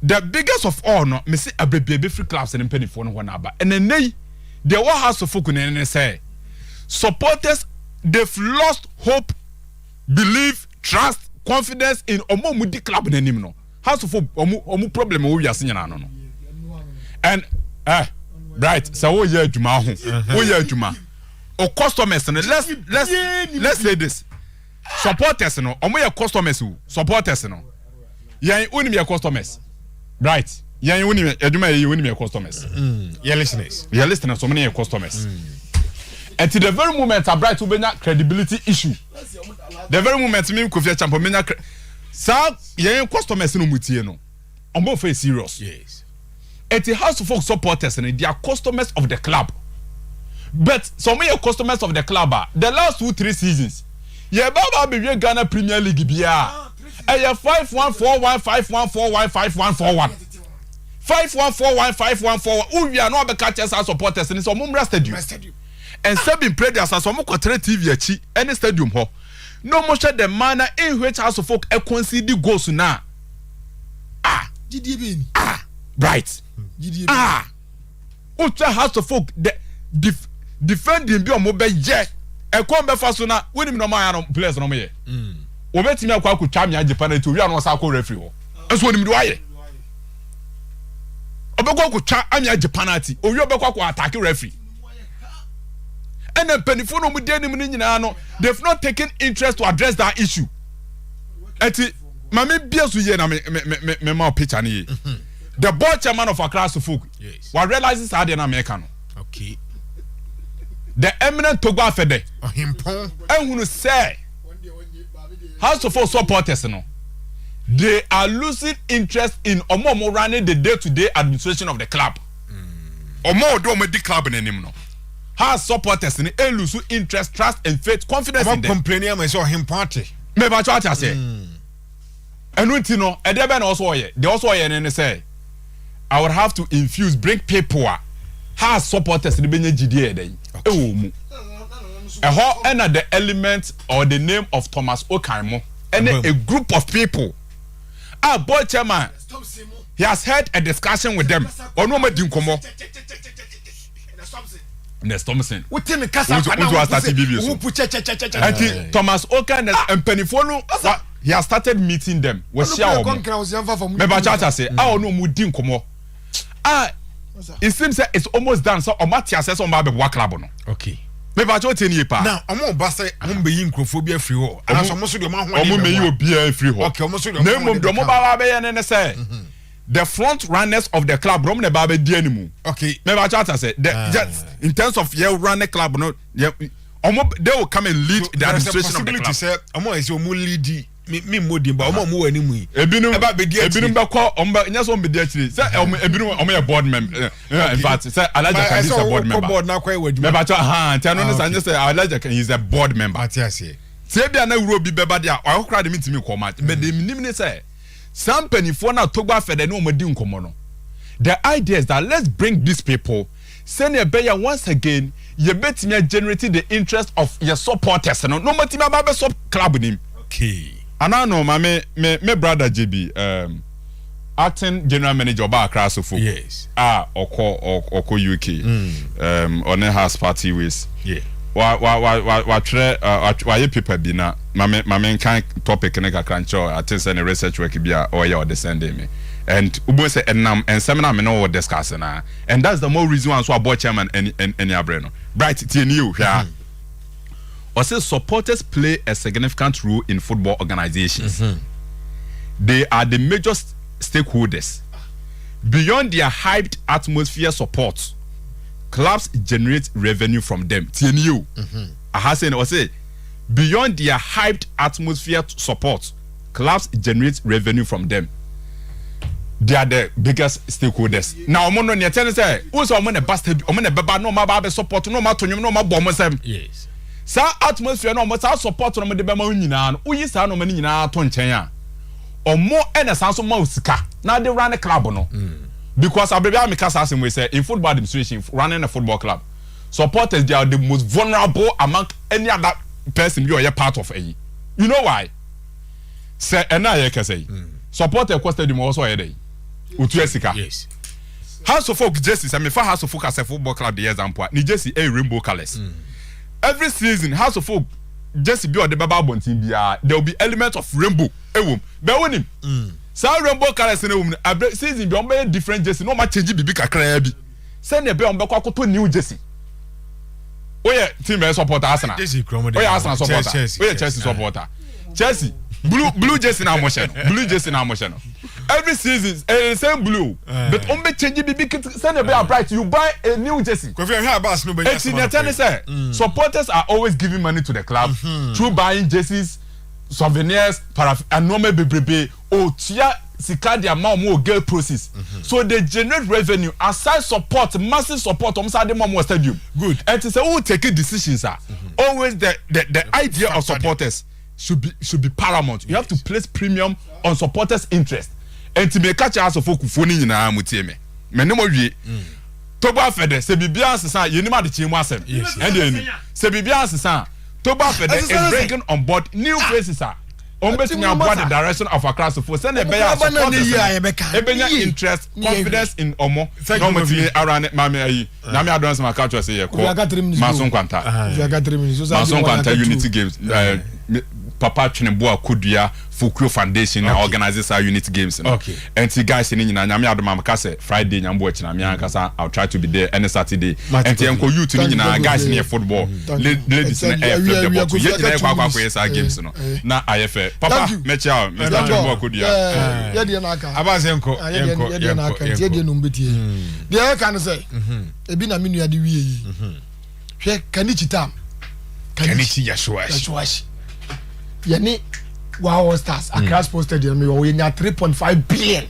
the biggest of all no me say abebe free clubs and penny for no one aba and then they all House of Folk and say supporters they've lost hope, belief, trust, confidence in omo mudi club nanim no House of Folk omo problem we are seeing no and right so wo ye adwuma ho wo ye adwuma or customers no let's say this supporters no omo your customers supporters no yan unim your customers right yan unim adwuma ye unim your customers your listeners so many your customers and to the very moment a Bright ubenya credibility issue the very moment me Kofi Champo menya sa yan customers no mutie no omo for serious. Yes, at the House of Folk supporters and they are customers of the club. But some of your customers of the club the last 2-3 seasons. Yeah, Baba be Ghana Premier League bia. 5-1-4-1 5-1-4-1 5-1-4-1. 5-1-4-1 5-1-4-1. We are not the catchers as supporters and some stadium. And seven players as some TV achi any stadium ho. No more the manner in which House of Folk concede goals now. Right. Ultra House of Folk defending bi omo be je e kon be fa so na woni no man no players no me wo betimi akwa ku twa me age penalty wi anu sa ko referee ho enso woni mi do aye obekwa ku twa ame age penalty owi obekwa ku attack referee and then penifo no mu de nim ni nyina no they've not taken interest to address that issue eti mame bia so ye na me ma picture ni the board chairman of Accra Suffolk. Yes. What realizes how they are American. Okay. The eminent Togo Fede. Himpon. And who say House of Folk supporters no. They are losing interest in Omo running the day-to-day administration of the club. Omo do me the club in any no. House supporters ni lose interest, trust, and faith, confidence in them. Complaining I saw him party. Me ba cho acha say. And we know, and they also say, I would have to bring people has supporters in the GDA then. And the element or the name of Thomas Okaimo and a group of people. Our board chairman, he has had a discussion with them. Or no more dinkomo. Nes Thompson. Within the casa, Thomas Okan and Pennyfono. He has started meeting them. Was say, it seems that it's almost done. So, Omatia says on Babe Waklabo. Okay. Maybe I don't any part. Now, I'm Bassa, I'm being Crophobia free hall. And I'm almost the man who may you be a free hall. Okay, almost the name of the mobile and say the front runners of the club, Romne Babe Dianimu. Okay. Maybe I say just in terms of your running club, no, they will come and lead the administration of the club. I'm always your lead. Me modi ba omo mu ani mu yi ebinum be call omba nya so be dey actually say ebinum omo board member in fact say Alaja can is a board member board na kwa ewaduma me ba cho tell no say say Alaja can is a board member atiase say bia na wuro bi beba dia o kra de mitimi ko match but the minimum say some penifo na Togba Fede no mo di nkomo no. The idea is that let's bring these people send a better once again you bet me generating the interest of your supporters no matimi ba sub club nim. Okay. And I know my brother JB, acting general manager of Accra Suffolk. Yes. Oko UK. On a house party with. Yeah. Why people be na? My main kind topic in a cruncher. I think any research work be or you descending me. And Ubo say and seminar me know what discussing na. And that's the more reason why I board chairman any Abreno. Bright TNU here. Also, supporters play a significant role in football organizations. They are the major stakeholders. Beyond their hyped atmosphere support, clubs generate revenue from them. TNU. Hassan was say, beyond their hyped atmosphere support, clubs generate revenue from them. They are the biggest stakeholders. Now, I'm going to tell you, who's on the bastard, I'm going to be no more support, no more to no more bombers. Yes. Sa atmosphere no mo sa support no mo de be ma nyina no uyi sa no mo nyina to nchen a omo ene san so ma osika na de run club no because abebia me kasa asem we say in football administration running a football club supporters they are the most vulnerable among any other person you are part of you know why say ena ye ka say supporter cost stadium also ye dey otu esika. Yes. House of Folk jersey me fa House of Folk as a football club the example ni jersey a rainbow colors. Every season, House of Folk just be on the Baba Bontin bia there will be elements of rainbow. Ewum, be wonim. Some rainbow colors in ewum. Every season be on different jersey. No much change bibi kakra bi. Send the be on be kwakoto new jersey. Oye team be supporter Arsenal. Oye Arsenal supporter. Oye Chelsea supporter. Chelsea blue jersey na motion. Blue jersey na motion. Every season, same blue. But on be change bibi send the be Bright. You buy a new jersey. Supporters are always giving money to the club through buying jerseys, souvenirs, and normal bebrebe. Oh, tia sika dia ma mo girl process. So they generate revenue aside support, massive support. Omsade mo stadium. Good. And to say who take decisions are always the idea of supporters should be paramount. You have to place premium on supporters' interest. And to make catch us of folk phone in a mutieme. Menemo ye Togba Fede, se bibia sesa, you know the team was and then se bibia sesa, Togba Fede is bringing on board new faces. On betting about the direction of a class of four. Send a bear interest, confidence in Omo. Normally around Mammy. Nami advance my culture say, Mason Quanta. Mason Quanta Unity Games. Papa Chineboa Kudua Fukuro Foundation na organizes our unit games. Okay. And see guys in nyina nyame adoma makase Friday nyambo china me ankasa I'll try to be there any Saturday. And see enko youth ni nyina guys in football. Ladies na flip the ball. Ye nyina kwa yes games no. Na IFA. Papa mecha Mr. Chineboa Kudua. Ya de na aka. Abase enko. Ya de na aka. Tie de no mbetie. De kan say ebi na menu ade wie yi. Hwe kanichi tam. Kanichi Yashwash. Yani Wow Stars Accra Sports Stadium we nya 3.5 billion.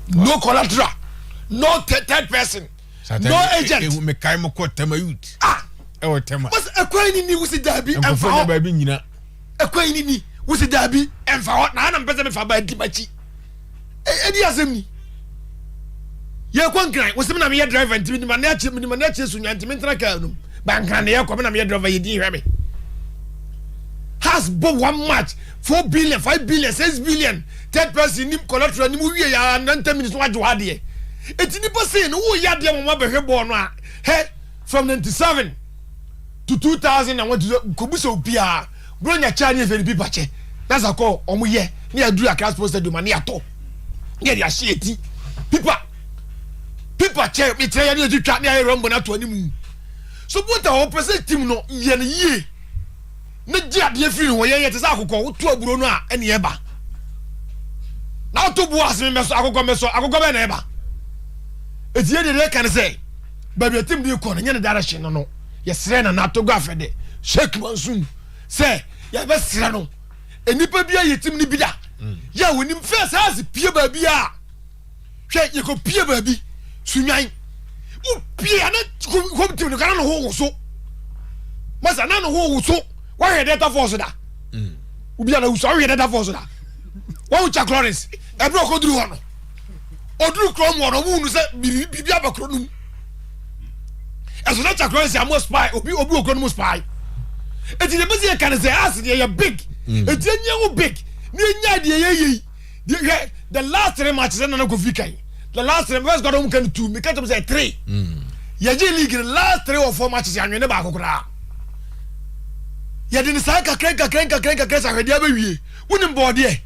No collateral. No third person. No agent. Me kai mo ko tema youth. E wo tema. What's akwai ni wusi dabi emfa ho ba bi nyina. Akwai ni wusi dabi emfa ho na na mpese me fa ba di bachi. Edi asem ni. Ye kwa nkran wusi na me ye driver ntimi ni ma na achi sunya ntimi ntra ka no. Ba nkran ye kwa me na me ye driver ye di hwe me. Has bought one match 4 billion, 5 billion, 6 billion. Third person nim collateral nim we ya 90 minutes wa jo ade. Eti ni person wo ya de mo be hwebo no a. He from 97 to 2000 and what kobuso obia. Bro nya cha ni feri pipa che. That's a call omo ye. Ni aduru Accra Sports Stadium ani ato. Ni dia hye eti. Pipa che me tire ya ni twa ni ayi rombo na to animu. So but our person team no ye ne ye. Ne dia de firi wo ye te sa akokɔ wo to aburo no a ene eba na to bu aseme meso akokɔ be na eba etie de kan say ba bi team de ko no nye ne direction no ye sere na to go afede shake mansum say ye be sere no enipa bia ye team ni bi da ya wonim first has pie ba bia hwe ye ko pie ba bi sunwan wo pie na ko team no kana no ho so masa na no ho so why data force da ubi ana uso why data force da why ucha Clarence e bro ko duru hono oduru krom wono mu nu se bibi abakro num ezo na cha Clarence am spy obi okro num spy eti de bezi kan say as dey big eti anya wo big ni anya de ye the last 3 matches na go fikai the last 3 first got him can 2 me catch him say 3 ye je league the last 3 or 4 matches anwene ba akokora ya de sa kakrenka sa hwede abawie wonim bode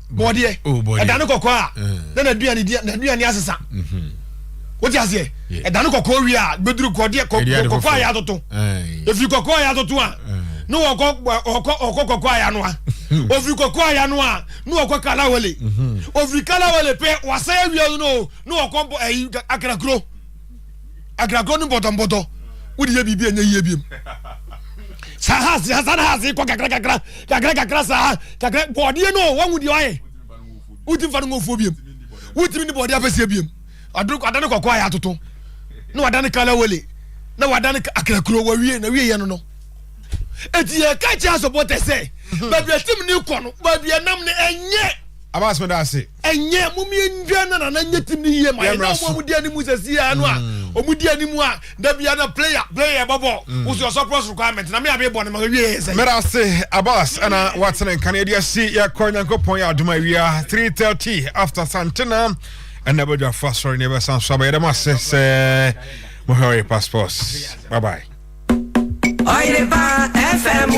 e dan kokko a na aduane asesa woti ase e dan kokko wi a beduru kokko a ya toto efi kokko a ya toto a no kokko a ya no a ofi kokko a ya no a no kokko kala wele ofi kala wele pe wasa ya wi no kokko akrakro no botomboto wodi ye bibia nya yie biem Sahasi kwa kakra sa kakra body no wan wudi waye utim fa no phobia utim ni body afese biem adane kokwa ya toto na wadane kala wele na wadane akrakro wa wie na wie ye no eti ye ka cha support say ba bia tim ni ko no ba bia nam ne enye Abas me da se enye mumi ndwa na nyetim ni yie ma na mo di animu sesi anu a omudi animu a da bia na player bobo who's your surplus requirement na me abi bo na ma wie se me da se Abas ana watene Canada si ya konyankopon ya aduma wia 3:30 after Santana and never fast for never san so ba ma se mo hurry passports bye bye Oyerepa FM